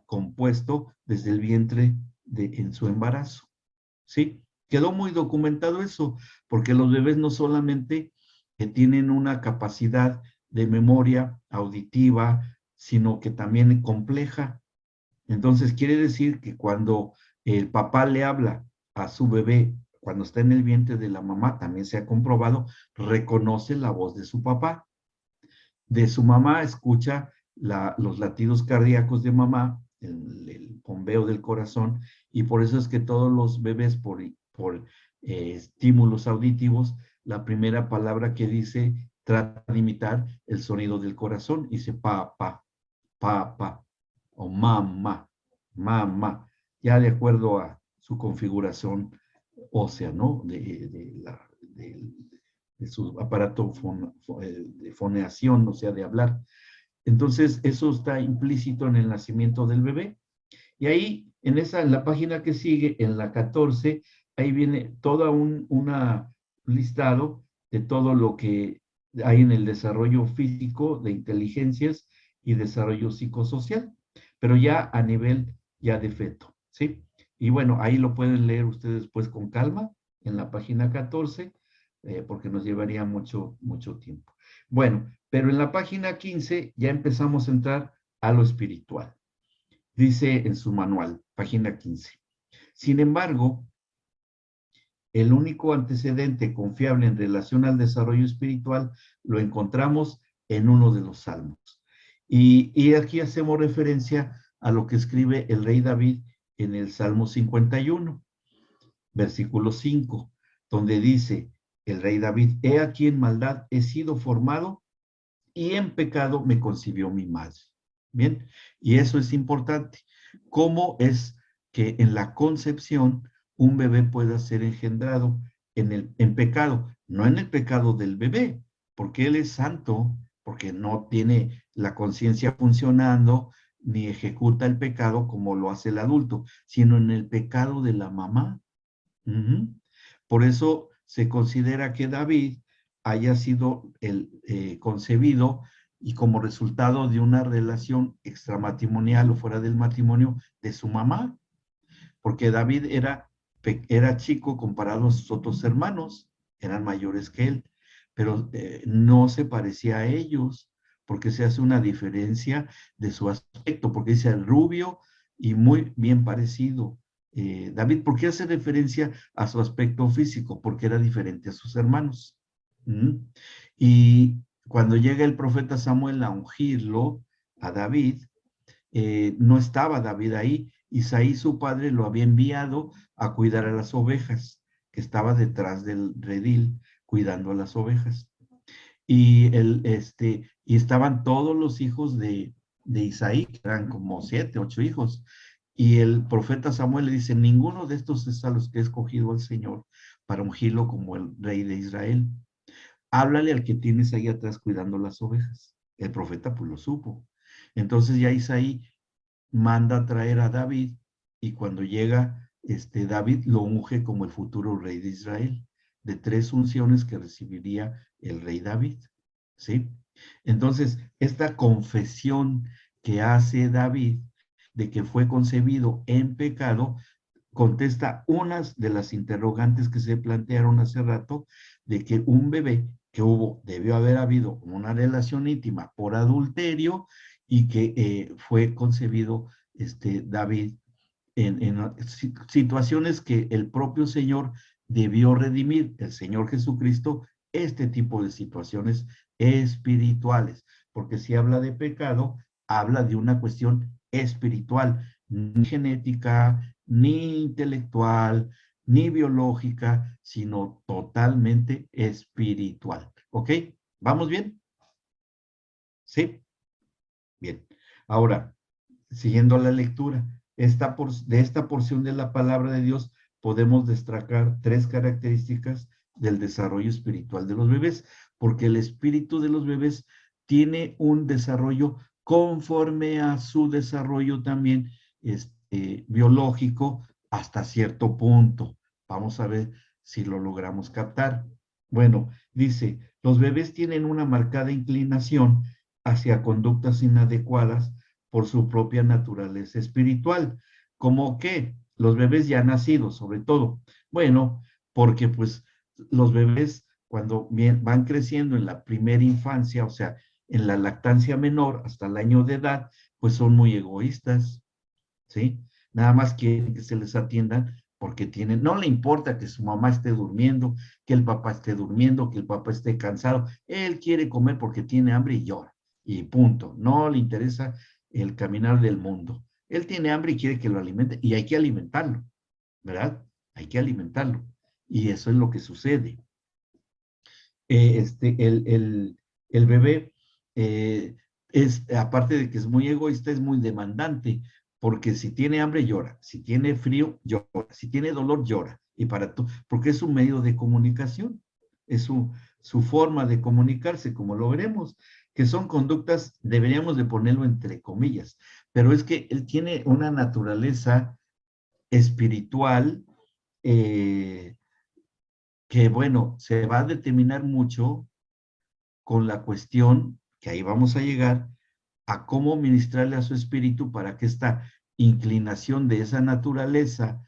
compuesto desde el vientre en su embarazo. ¿Sí? Quedó muy documentado eso, porque los bebés no solamente tienen una capacidad de memoria auditiva, sino que también compleja. Entonces quiere decir que cuando el papá le habla a su bebé, cuando está en el vientre de la mamá, también se ha comprobado, reconoce la voz de su papá. De su mamá escucha los latidos cardíacos de mamá, el bombeo del corazón, y por eso es que todos los bebés por estímulos auditivos, la primera palabra que dice trata de imitar el sonido del corazón, dice papá, papá, o mamá, mamá, ya de acuerdo a su configuración ósea, ¿no? De su aparato de foneación, o sea, de hablar. Entonces, eso está implícito en el nacimiento del bebé. Y ahí, en la página que sigue, en la 14, ahí viene todo un listado de todo lo que hay en el desarrollo físico de inteligencias y desarrollo psicosocial, pero ya a nivel ya de feto, ¿sí? Y bueno, ahí lo pueden leer ustedes después con calma en la página 14, porque nos llevaría mucho, mucho tiempo. Bueno, pero en la página 15 ya empezamos a entrar a lo espiritual. Dice en su manual, página 15. Sin embargo, el único antecedente confiable en relación al desarrollo espiritual lo encontramos en uno de los salmos. Y aquí hacemos referencia a lo que escribe el rey David en el Salmo 51, versículo 5, donde dice el rey David, he aquí en maldad he sido formado y en pecado me concibió mi madre. Bien, y eso es importante. ¿Cómo es que en la concepción un bebé pueda ser engendrado en pecado? No en el pecado del bebé, porque él es santo, porque no tiene la conciencia funcionando, ni ejecuta el pecado como lo hace el adulto, sino en el pecado de la mamá. Por eso se considera que David haya sido concebido y como resultado de una relación extramatrimonial o fuera del matrimonio de su mamá, porque David era chico comparado a sus otros hermanos, eran mayores que él, pero no se parecía a ellos, porque se hace una diferencia de su aspecto, porque dice rubio y muy bien parecido. David, ¿por qué hace referencia a su aspecto físico? Porque era diferente a sus hermanos. ¿Mm? Y cuando llega el profeta Samuel a ungirlo, a David, no estaba David ahí. Isaí, su padre, lo había enviado a cuidar a las ovejas, que estaba detrás del redil, cuidando a las ovejas. Y estaban todos los hijos de Isaí, que eran como 7, 8 hijos. Y el profeta Samuel le dice, ninguno de estos es a los que he escogido al Señor para ungirlo como el rey de Israel. Háblale al que tienes ahí atrás cuidando las ovejas. El profeta pues lo supo. Entonces ya Isaí manda a traer a David y cuando llega David lo unge como el futuro rey de Israel, de 3 unciones que recibiría el rey David, ¿sí? Entonces, esta confesión que hace David de que fue concebido en pecado, contesta unas de las interrogantes que se plantearon hace rato, de que un bebé que debió haber habido una relación íntima por adulterio y que fue concebido David en situaciones que el propio Señor debió redimir, el Señor Jesucristo, este tipo de situaciones espirituales, porque si habla de pecado, habla de una cuestión espiritual, ni genética, ni intelectual, ni biológica, sino totalmente espiritual. ¿Ok? ¿Vamos bien? Sí. Bien. Ahora, siguiendo la lectura, de esta porción de la palabra de Dios podemos destacar 3 características del desarrollo espiritual de los bebés, porque el espíritu de los bebés tiene un desarrollo conforme a su desarrollo también biológico hasta cierto punto. Vamos a ver si lo logramos captar. Bueno, dice, los bebés tienen una marcada inclinación hacia conductas inadecuadas por su propia naturaleza espiritual. ¿Cómo qué? Los bebés ya nacidos, sobre todo. Bueno, porque pues los bebés cuando van creciendo en la primera infancia, o sea, en la lactancia menor hasta el año de edad, pues son muy egoístas, ¿sí? Nada más quieren que se les atiendan porque no le importa que su mamá esté durmiendo, que el papá esté durmiendo, que el papá esté cansado. Él quiere comer porque tiene hambre y llora. Y punto. No le interesa el caminar del mundo. Él tiene hambre y quiere que lo alimente y hay que alimentarlo, ¿verdad? Hay que alimentarlo. Y eso es lo que sucede. El bebé aparte de que es muy egoísta, es muy demandante, porque si tiene hambre llora, si tiene frío llora, si tiene dolor llora, y porque es un medio de comunicación, es su forma de comunicarse, como lo veremos, que son conductas, deberíamos de ponerlo entre comillas, pero es que él tiene una naturaleza espiritual que, bueno, se va a determinar mucho con la cuestión, que ahí vamos a llegar, a cómo ministrarle a su espíritu para que esta inclinación de esa naturaleza,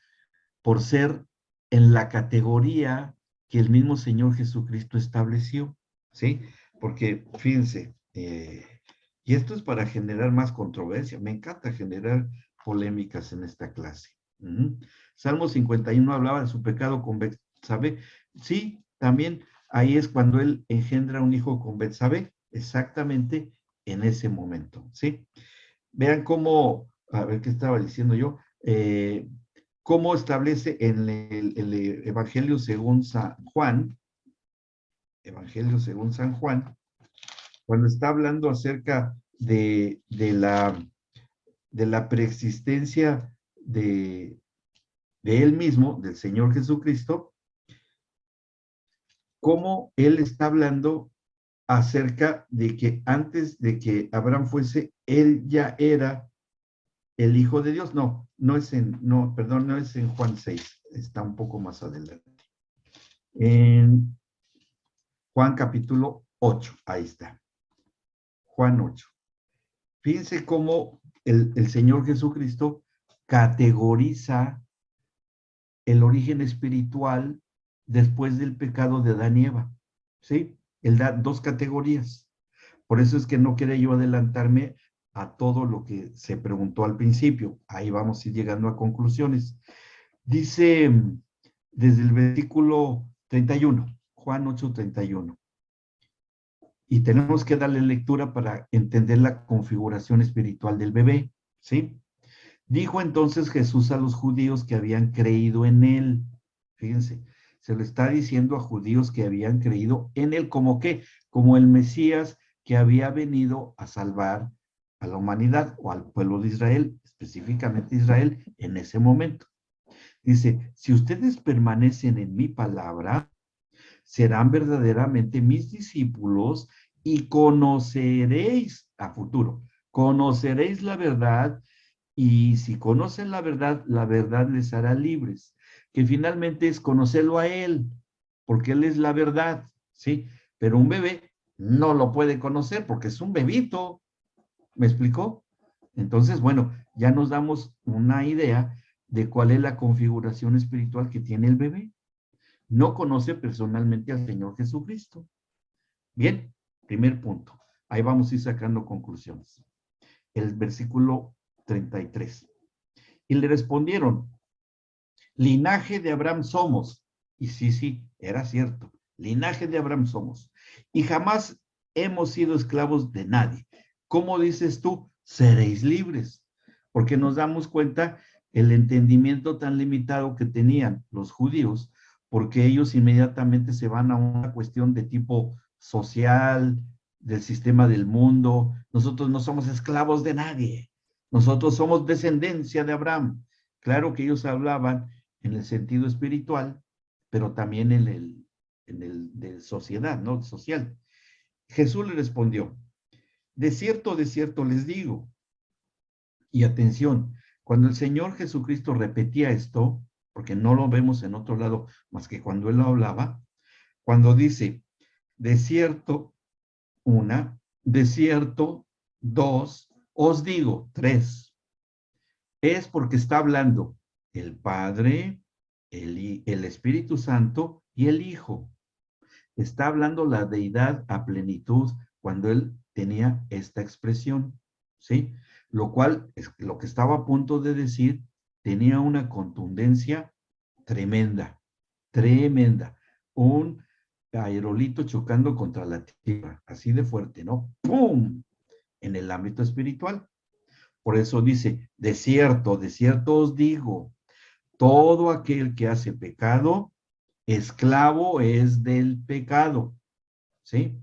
por ser en la categoría que el mismo Señor Jesucristo estableció, ¿sí? Porque, fíjense, y esto es para generar más controversia, me encanta generar polémicas en esta clase. Salmo 51 hablaba de su pecado con Betsabé. Sí, también ahí es cuando él engendra un hijo con Betsabé, exactamente en ese momento, ¿sí? Vean cómo, a ver qué estaba diciendo yo, cómo establece en el Evangelio según San Juan, cuando está hablando acerca de la preexistencia de él mismo, del Señor Jesucristo, cómo él está hablando acerca de que antes de que Abraham fuese, él ya era el Hijo de Dios. No es en Juan 6, está un poco más adelante. En Juan capítulo 8, ahí está. Juan 8. Fíjense cómo el Señor Jesucristo categoriza el origen espiritual después del pecado de Adán y Eva, ¿sí? Él da dos categorías. Por eso es que no quería yo adelantarme a todo lo que se preguntó al principio. Ahí vamos a ir llegando a conclusiones. Dice desde el versículo 31, Juan 8:31. Y tenemos que darle lectura para entender la configuración espiritual del bebé, ¿sí? Dijo entonces Jesús a los judíos que habían creído en él. Fíjense, se lo está diciendo a judíos que habían creído en él, ¿como qué? Como el Mesías que había venido a salvar a la humanidad o al pueblo de Israel, específicamente Israel, en ese momento. Dice, si ustedes permanecen en mi palabra, serán verdaderamente mis discípulos y conoceréis a futuro, conoceréis la verdad y si conocen la verdad les hará libres, que finalmente es conocerlo a él, porque él es la verdad, ¿sí? Pero un bebé no lo puede conocer porque es un bebito, ¿me explicó? Entonces, bueno, ya nos damos una idea de cuál es la configuración espiritual que tiene el bebé. No conoce personalmente al Señor Jesucristo. Bien, primer punto. Ahí vamos a ir sacando conclusiones. El versículo 33. Y le respondieron, linaje de Abraham somos. Y sí, era cierto. Linaje de Abraham somos. Y jamás hemos sido esclavos de nadie. ¿Cómo dices tú? Seréis libres. Porque nos damos cuenta el entendimiento tan limitado que tenían los judíos, porque ellos inmediatamente se van a una cuestión de tipo social, del sistema del mundo. Nosotros no somos esclavos de nadie. Nosotros somos descendencia de Abraham. Claro que ellos hablaban en el sentido espiritual, pero también en el de sociedad, ¿no? Social. Jesús le respondió, de cierto les digo, y atención, cuando el Señor Jesucristo repetía esto, porque no lo vemos en otro lado más que cuando Él lo hablaba, cuando dice, de cierto, una, de cierto, dos, os digo, tres, es porque está hablando el Padre, el Espíritu Santo y el Hijo. Está hablando la deidad a plenitud cuando él tenía esta expresión, ¿sí? Lo cual, es lo que estaba a punto de decir, tenía una contundencia tremenda, tremenda. Un aerolito chocando contra la tierra, así de fuerte, ¿no? ¡Pum! En el ámbito espiritual. Por eso dice, de cierto os digo, todo aquel que hace pecado, esclavo es del pecado, ¿sí?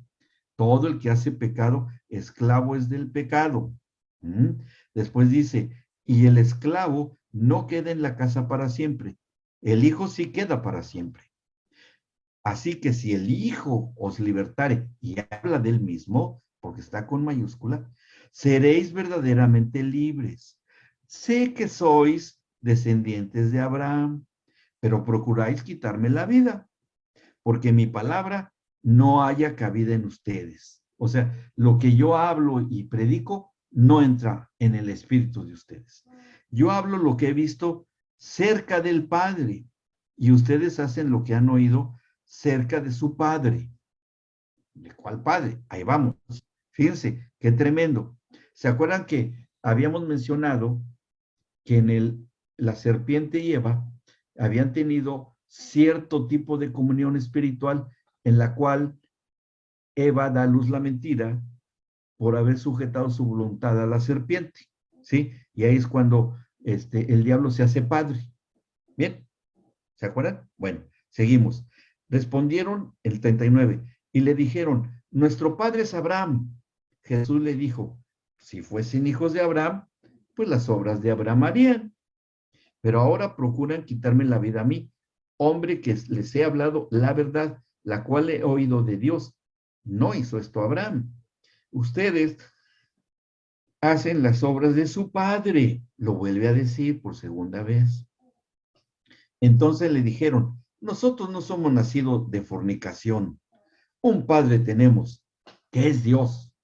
Todo el que hace pecado, esclavo es del pecado. ¿Mm? Después dice, y el esclavo no queda en la casa para siempre, el hijo sí queda para siempre. Así que si el hijo os libertare, y habla del mismo, porque está con mayúscula, seréis verdaderamente libres. Sé que sois descendientes de Abraham, pero procuráis quitarme la vida, porque mi palabra no haya cabida en ustedes. O sea, lo que yo hablo y predico no entra en el espíritu de ustedes. Yo hablo lo que he visto cerca del Padre y ustedes hacen lo que han oído cerca de su Padre. ¿De cuál Padre? Ahí vamos. Fíjense, qué tremendo. ¿Se acuerdan que habíamos mencionado que la serpiente y Eva habían tenido cierto tipo de comunión espiritual en la cual Eva da a luz la mentira por haber sujetado su voluntad a la serpiente, ¿sí? Y ahí es cuando el diablo se hace padre. Bien, ¿se acuerdan? Bueno, seguimos. Respondieron el 39 y le dijeron, nuestro padre es Abraham. Jesús le dijo, si fuesen hijos de Abraham, pues las obras de Abraham harían. Pero ahora procuran quitarme la vida a mí, hombre que les he hablado la verdad, la cual he oído de Dios. No hizo esto Abraham. Ustedes hacen las obras de su padre, lo vuelve a decir por segunda vez. Entonces le dijeron, nosotros no somos nacidos de fornicación, un padre tenemos, que es Dios.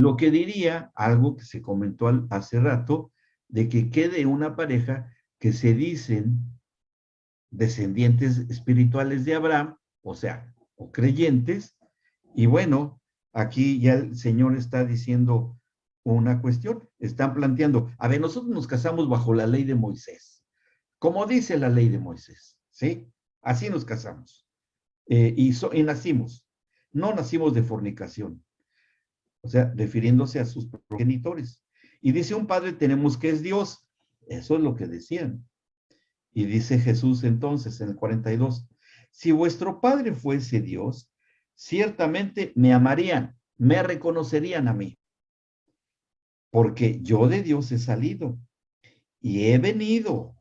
lo que diría, algo que se comentó hace rato, de que quede una pareja que se dicen descendientes espirituales de Abraham, o sea, o creyentes, y bueno, aquí ya el Señor está diciendo una cuestión, están planteando, a ver, nosotros nos casamos bajo la ley de Moisés, como dice la ley de Moisés, ¿sí? Así nos casamos, y nacimos, no nacimos de fornicación, o sea, refiriéndose a sus progenitores. Y dice un padre, tenemos que es Dios, eso es lo que decían. Y dice Jesús entonces en el 42, si vuestro Padre fuese Dios, ciertamente me amarían, me reconocerían a mí, porque yo de Dios he salido y he venido,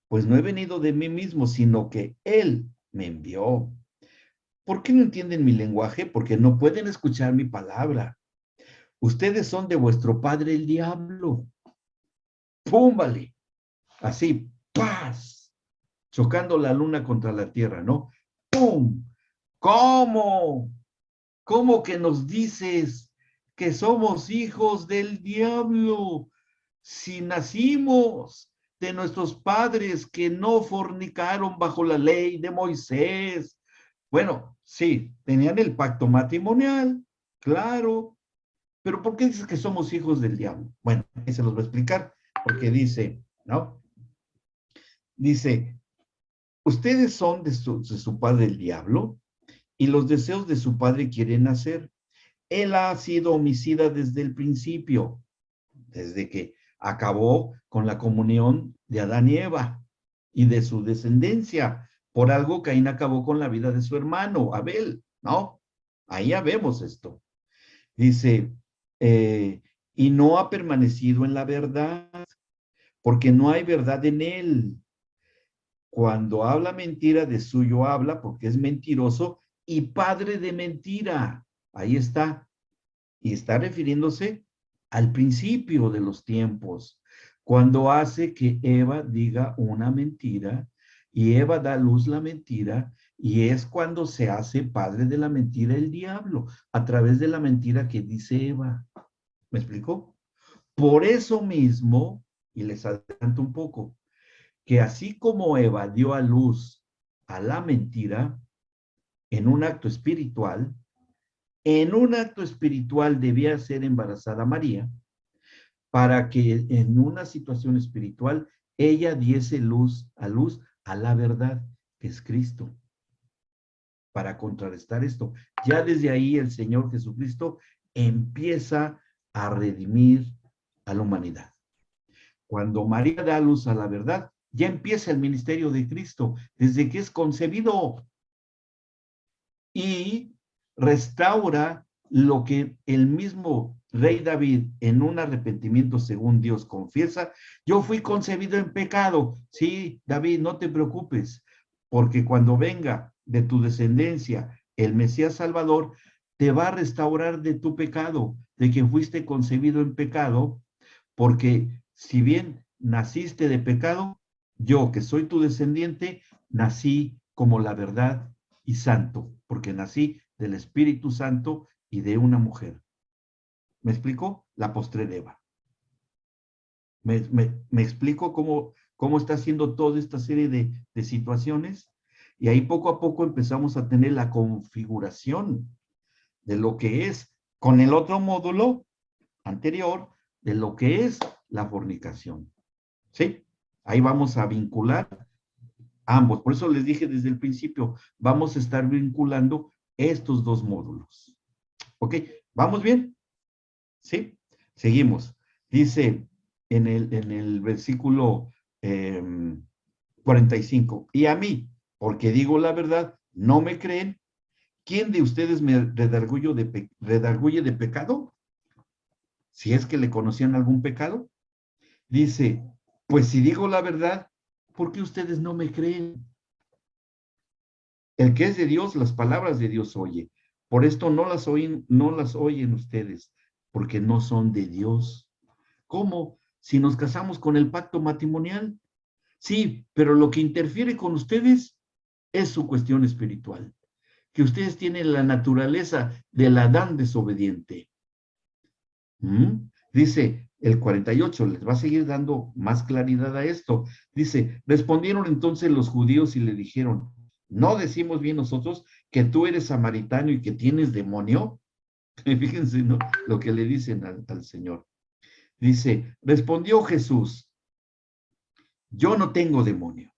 pues no he venido de mí mismo, sino que Él me envió. ¿Por qué no entienden mi lenguaje? Porque no pueden escuchar mi palabra. Ustedes son de vuestro padre el diablo. ¡Púmbale! Así, paz, chocando la luna contra la tierra, ¿no? ¡Pum! ¿Cómo? ¿Cómo que nos dices que somos hijos del diablo? Si nacimos de nuestros padres que no fornicaron bajo la ley de Moisés. Bueno, sí, tenían el pacto matrimonial, claro, pero ¿por qué dices que somos hijos del diablo? Bueno, se los voy a explicar, porque dice, ¿no? Dice, ustedes son de su padre el diablo y los deseos de su padre quieren hacer. Él ha sido homicida desde el principio, desde que acabó con la comunión de Adán y Eva y de su descendencia. Por algo Caín acabó con la vida de su hermano, Abel, ¿no? Ahí ya vemos esto. Dice, y no ha permanecido en la verdad, porque no hay verdad en él. Cuando habla mentira, de suyo habla, porque es mentiroso y padre de mentira. Ahí está. Y está refiriéndose al principio de los tiempos, cuando hace que Eva diga una mentira y Eva da a luz la mentira, y es cuando se hace padre de la mentira el diablo, a través de la mentira que dice Eva. ¿Me explicó? Por eso mismo, y les adelanto un poco, que así como Eva dio a luz a la mentira en un acto espiritual, en un acto espiritual debía ser embarazada María para que en una situación espiritual ella diese luz a la verdad, que es Cristo, para contrarrestar esto. Ya desde ahí el Señor Jesucristo empieza a redimir a la humanidad. Cuando María da luz a la verdad, ya empieza el ministerio de Cristo, desde que es concebido, y restaura lo que el mismo rey David en un arrepentimiento según Dios confiesa. Yo fui concebido en pecado. Sí, David, no te preocupes, porque cuando venga de tu descendencia el Mesías Salvador, te va a restaurar de tu pecado, de que fuiste concebido en pecado, porque si bien naciste de pecado, yo que soy tu descendiente, nací como la verdad y santo, porque nací del Espíritu Santo y de una mujer. ¿Me explico? La postrera Eva. ¿Me explico cómo está haciendo toda esta serie de situaciones? Y ahí poco a poco empezamos a tener la configuración de lo que es, con el otro módulo anterior, de lo que es la fornicación. ¿Sí? Ahí vamos a vincular ambos. Por eso les dije desde el principio, vamos a estar vinculando estos dos módulos. ¿Ok? ¿Vamos bien? ¿Sí? Seguimos. Dice en el versículo 45, y a mí, porque digo la verdad, no me creen. ¿Quién de ustedes me redarguye de pecado? Si es que le conocían algún pecado. Dice, pues si digo la verdad, ¿por qué ustedes no me creen? El que es de Dios, las palabras de Dios oye. Por esto no las oyen ustedes, porque no son de Dios. ¿Cómo? Si nos casamos con el pacto matrimonial. Sí, pero lo que interfiere con ustedes es su cuestión espiritual. Que ustedes tienen la naturaleza del Adán desobediente. Dice el 48, les va a seguir dando más claridad a esto. Dice, respondieron entonces los judíos y le dijeron, ¿no decimos bien nosotros que tú eres samaritano y que tienes demonio? Fíjense, ¿no? Lo que le dicen al Señor. Dice, respondió Jesús, yo no tengo demonio.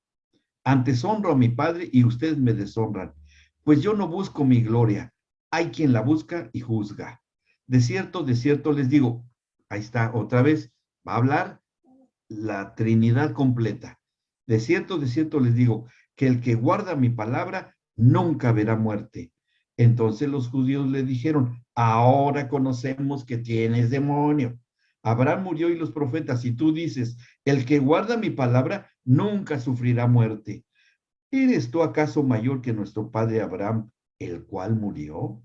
Antes honro a mi Padre y ustedes me deshonran. Pues yo no busco mi gloria. Hay quien la busca y juzga. De cierto les digo, ahí está otra vez, va a hablar la Trinidad completa. De cierto les digo, que el que guarda mi palabra nunca verá muerte. Entonces los judíos le dijeron, ahora conocemos que tienes demonio. Abraham murió y los profetas, y tú dices, el que guarda mi palabra nunca sufrirá muerte. ¿Eres tú acaso mayor que nuestro padre Abraham, el cual murió?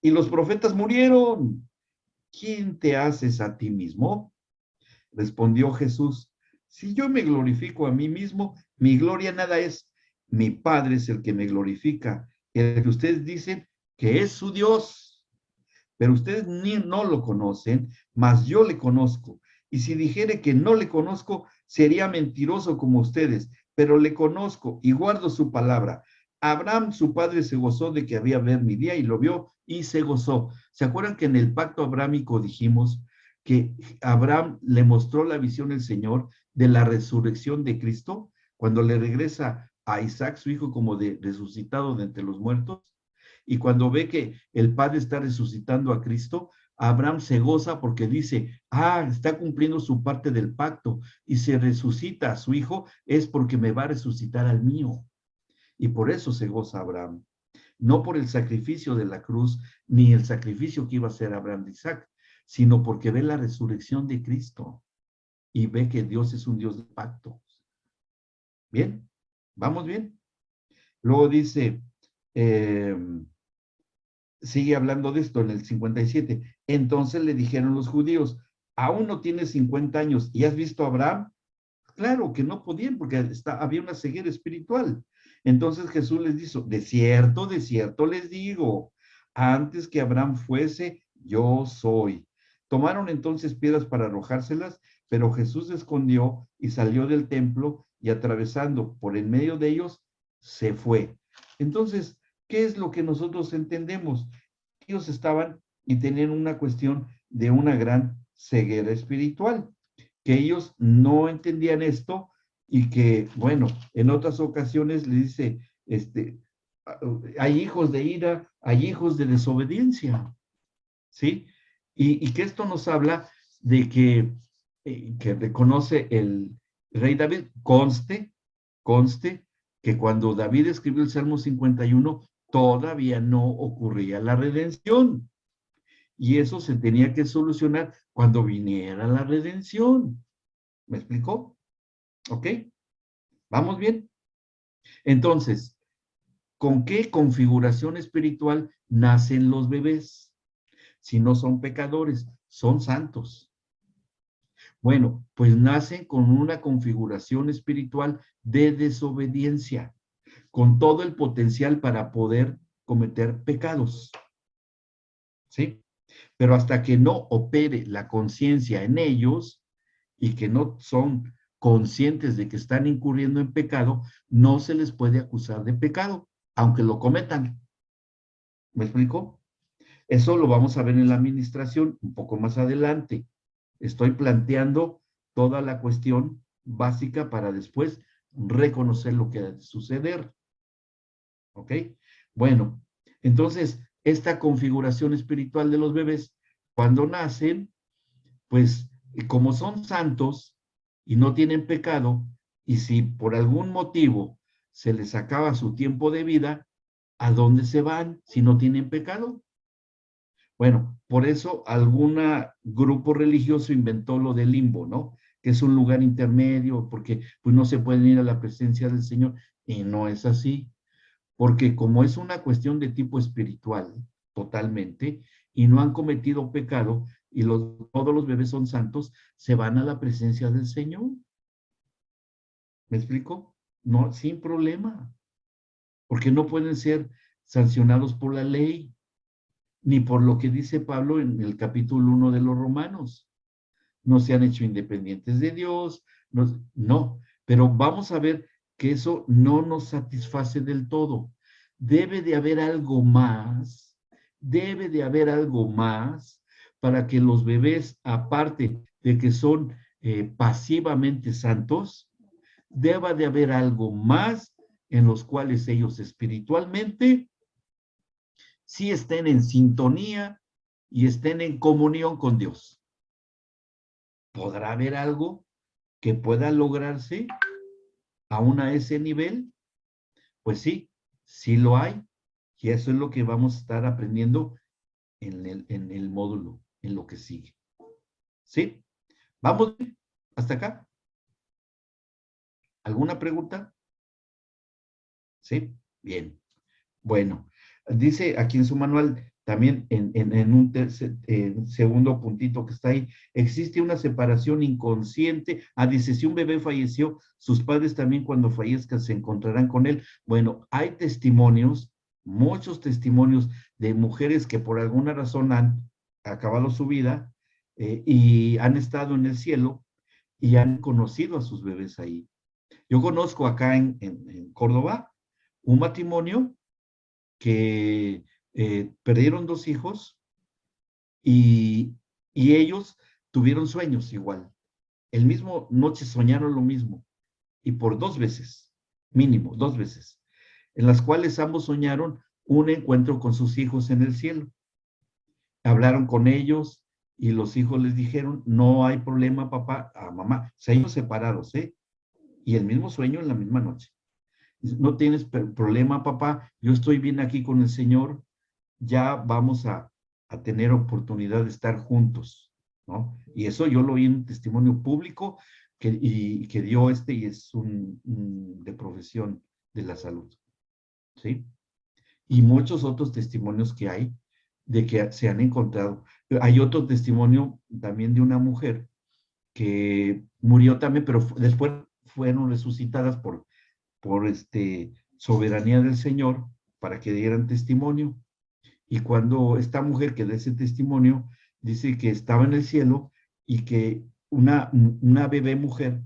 Y los profetas murieron. ¿Quién te haces a ti mismo? Respondió Jesús, si yo me glorifico a mí mismo, mi gloria nada es. Mi Padre es el que me glorifica, el que ustedes dicen que es su Dios. Pero ustedes ni no lo conocen, mas yo le conozco. Y si dijere que no le conozco, sería mentiroso como ustedes, pero le conozco y guardo su palabra. Abraham, su padre, se gozó de que había ver mi día y lo vio y se gozó. ¿Se acuerdan que en el pacto abrámico dijimos que Abraham le mostró la visión del Señor de la resurrección de Cristo cuando le regresa a Isaac, su hijo, como de resucitado de entre los muertos? Y cuando ve que el Padre está resucitando a Cristo, Abraham se goza porque dice, está cumpliendo su parte del pacto y se resucita a su hijo, es porque me va a resucitar al mío. Y por eso se goza Abraham. No por el sacrificio de la cruz, ni el sacrificio que iba a hacer Abraham de Isaac, sino porque ve la resurrección de Cristo y ve que Dios es un Dios de pacto. ¿Bien? ¿Vamos bien? Luego dice, sigue hablando de esto en el 57. Entonces le dijeron los judíos, ¿aún no tienes 50 años y has visto a Abraham? Claro que no podían porque había una ceguera espiritual. Entonces Jesús les dijo, de cierto les digo, antes que Abraham fuese, yo soy. Tomaron entonces piedras para arrojárselas, pero Jesús se escondió y salió del templo y atravesando por en medio de ellos, se fue. Entonces, ¿qué es lo que nosotros entendemos? Ellos estaban y tenían una cuestión de una gran ceguera espiritual, que ellos no entendían esto y que, bueno, en otras ocasiones le dice, hay hijos de ira, hay hijos de desobediencia, ¿sí? Y que esto nos habla de que reconoce el rey David, conste que cuando David escribió el Salmo 51, todavía no ocurría la redención. Y eso se tenía que solucionar cuando viniera la redención. ¿Me explicó? ¿Ok? ¿Vamos bien? Entonces, ¿con qué configuración espiritual nacen los bebés? Si no son pecadores, son santos. Bueno, pues nacen con una configuración espiritual de desobediencia, con todo el potencial para poder cometer pecados. ¿Sí? Pero hasta que no opere la conciencia en ellos y que no son conscientes de que están incurriendo en pecado, no se les puede acusar de pecado, aunque lo cometan. ¿Me explico? Eso lo vamos a ver en la administración un poco más adelante. Estoy planteando toda la cuestión básica para después reconocer lo que ha de suceder. ¿Ok? Bueno, entonces, esta configuración espiritual de los bebés, cuando nacen, pues como son santos y no tienen pecado, y si por algún motivo se les acaba su tiempo de vida, ¿a dónde se van si no tienen pecado? Bueno, por eso algún grupo religioso inventó lo del limbo, ¿no? Que es un lugar intermedio, porque pues no se pueden ir a la presencia del Señor, y no es así, porque como es una cuestión de tipo espiritual, totalmente, y no han cometido pecado, y todos los bebés son santos, se van a la presencia del Señor. ¿Me explico? No, sin problema, porque no pueden ser sancionados por la ley. ni por lo que dice Pablo en el capítulo 1 de los Romanos. No se han hecho independientes de Dios, no, pero vamos a ver que eso no nos satisface del todo. Debe de haber algo más, debe de haber algo más para que los bebés, aparte de que son pasivamente santos, deba de haber algo más en los cuales ellos espiritualmente sí estén en sintonía y estén en comunión con Dios. ¿Podrá haber algo que pueda lograrse aún a ese nivel? Pues sí, sí lo hay. Y eso es lo que vamos a estar aprendiendo en el módulo, en lo que sigue. ¿Sí? ¿Vamos hasta acá? ¿Alguna pregunta? ¿Sí? Bien. Bueno, dice aquí en su manual, también en un segundo puntito que está ahí, existe una separación inconsciente. Dice, si un bebé falleció, sus padres también cuando fallezcan se encontrarán con él. Bueno, hay testimonios, muchos testimonios de mujeres que por alguna razón han acabado su vida y han estado en el cielo y han conocido a sus bebés ahí. Yo conozco acá en Córdoba un matrimonio que perdieron 2 hijos y, y ellos tuvieron sueños igual. El mismo noche soñaron lo mismo y por 2 veces, mínimo 2 veces, en las cuales ambos soñaron un encuentro con sus hijos en el cielo. Hablaron con ellos y los hijos les dijeron, no hay problema, papá, a mamá, se ellos separados, ¿eh? Y el mismo sueño en la misma noche. No tienes problema, papá, yo estoy bien aquí con el Señor, ya vamos a tener oportunidad de estar juntos, ¿no? Y eso yo lo oí en un testimonio público que dio y es de profesión de la salud, ¿sí? Y muchos otros testimonios que hay de que se han encontrado. Hay otro testimonio también de una mujer que murió también, pero después fueron resucitadas por soberanía del Señor para que dieran testimonio. Y cuando esta mujer que da ese testimonio dice que estaba en el cielo y que una bebé mujer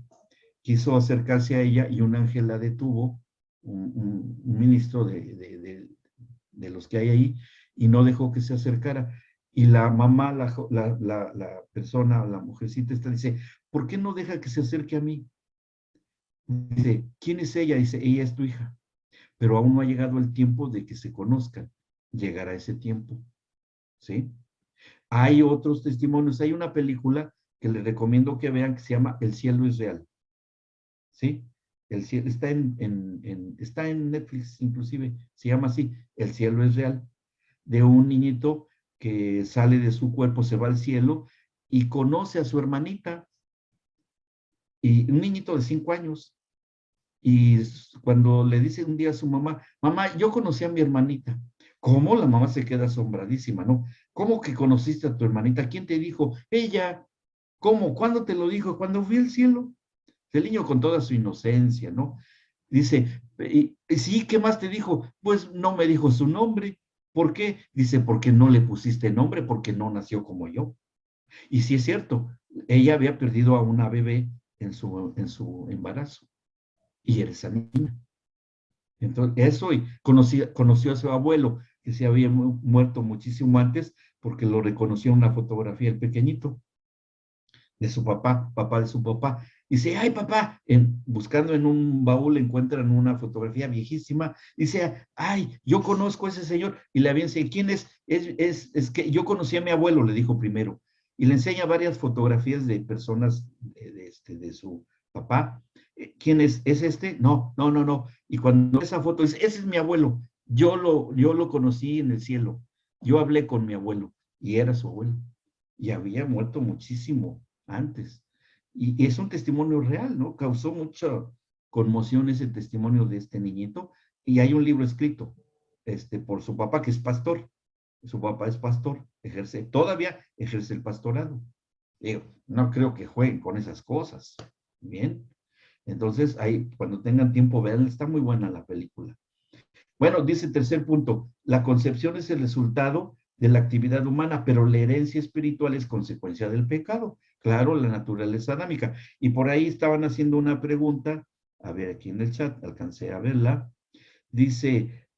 quiso acercarse a ella y un ángel la detuvo, un ministro de los que hay ahí, y no dejó que se acercara. Y la mamá, la persona, la mujercita esta dice, ¿por qué no deja que se acerque a mí? Dice, ¿quién es ella? Dice, ella es tu hija, pero aún no ha llegado el tiempo de que se conozcan. Llegará ese tiempo, ¿sí? Hay otros testimonios. Hay una película que les recomiendo que vean que se llama El cielo es real, ¿sí? El cielo, está en Netflix inclusive, se llama así, El cielo es real, de un niñito que sale de su cuerpo, se va al cielo y conoce a su hermanita, y un niñito de 5 años, y cuando le dice un día a su mamá, mamá, yo conocí a mi hermanita. ¿Cómo? La mamá se queda asombradísima, ¿no? ¿Cómo que conociste a tu hermanita? ¿Quién te dijo? Ella. ¿Cómo? ¿Cuándo te lo dijo? Cuando fui al cielo. El niño con toda su inocencia, ¿no? Dice, sí, ¿qué más te dijo? Pues no me dijo su nombre. ¿Por qué? Dice, porque no le pusiste nombre, porque no nació como yo. Y sí es cierto, ella había perdido a una bebé en su embarazo y era esa niña. Entonces, eso, y conoció a su abuelo, que se había muerto muchísimo antes, porque lo reconoció en una fotografía, el pequeñito, de su papá de su papá. Dice, ay, papá, buscando en un baúl encuentran una fotografía viejísima. Dice, ay, yo conozco a ese señor. Y le había enseñado, ¿quién es? Es que yo conocí a mi abuelo, le dijo primero. Y le enseña varias fotografías de personas de su papá. ¿Quién es? ¿Es este? No, no, no, no. Y cuando esa foto dice, ese es mi abuelo. Yo lo conocí en el cielo. Yo hablé con mi abuelo y era su abuelo. Y había muerto muchísimo antes. Y es un testimonio real, ¿no? Causó mucha conmoción ese testimonio de este niñito. Y hay un libro escrito por su papá, que es pastor. Su papá es pastor, todavía ejerce el pastorado. Digo, no creo que jueguen con esas cosas. Bien. Entonces, ahí, cuando tengan tiempo, vean, está muy buena la película. Bueno, dice el tercer punto, la concepción es el resultado de la actividad humana, pero la herencia espiritual es consecuencia del pecado. Claro, la naturaleza adámica. Y por ahí estaban haciendo una pregunta, a ver aquí en el chat, alcancé a verla. Dice,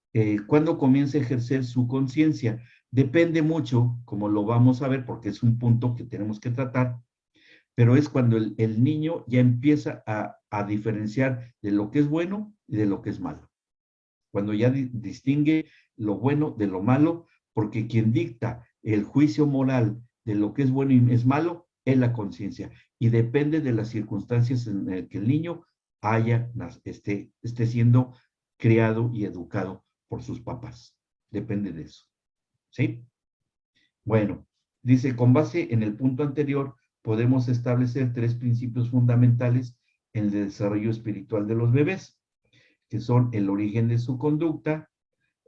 ¿cuándo comienza a ejercer su conciencia? Depende mucho, como lo vamos a ver, porque es un punto que tenemos que tratar, pero es cuando el niño ya empieza a diferenciar de lo que es bueno y de lo que es malo. Cuando ya distingue lo bueno de lo malo, porque quien dicta el juicio moral de lo que es bueno y es malo es la conciencia. Y depende de las circunstancias en las que el niño esté siendo criado y educado por sus papás. Depende de eso. ¿Sí? Bueno, dice, con base en el punto anterior, podemos establecer 3 principios fundamentales en el desarrollo espiritual de los bebés, que son el origen de su conducta,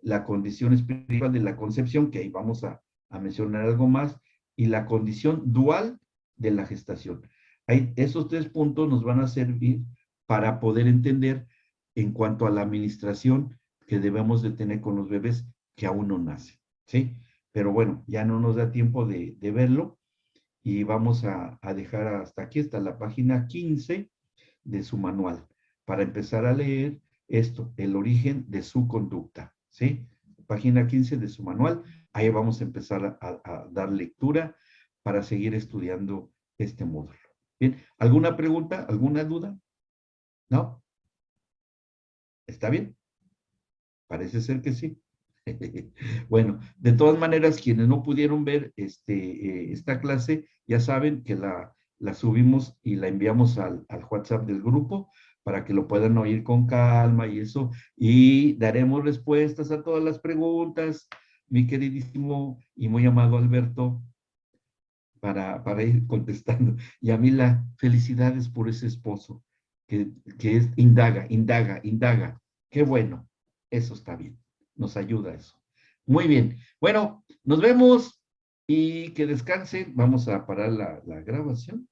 la condición espiritual de la concepción, que ahí vamos a mencionar algo más, y la condición dual de la gestación. Esos 3 puntos nos van a servir para poder entender en cuanto a la administración que debemos de tener con los bebés que aún no nacen, ¿sí? Pero bueno, ya no nos da tiempo de verlo y vamos a dejar hasta aquí, hasta la página 15 de su manual, para empezar a leer esto, el origen de su conducta, ¿sí? Página 15 de su manual, ahí vamos a empezar a dar lectura para seguir estudiando este módulo. Bien, ¿alguna pregunta, alguna duda? ¿No? ¿Está bien? Parece ser que sí. Bueno, de todas maneras, quienes no pudieron ver esta clase, ya saben que la subimos y la enviamos al WhatsApp del grupo para que lo puedan oír con calma y eso, y daremos respuestas a todas las preguntas, mi queridísimo y muy amado Alberto, para ir contestando. Y a mí felicidades por ese esposo, que indaga. Qué bueno, eso está bien, nos ayuda eso. Muy bien, bueno, nos vemos y que descansen. Vamos a parar la grabación.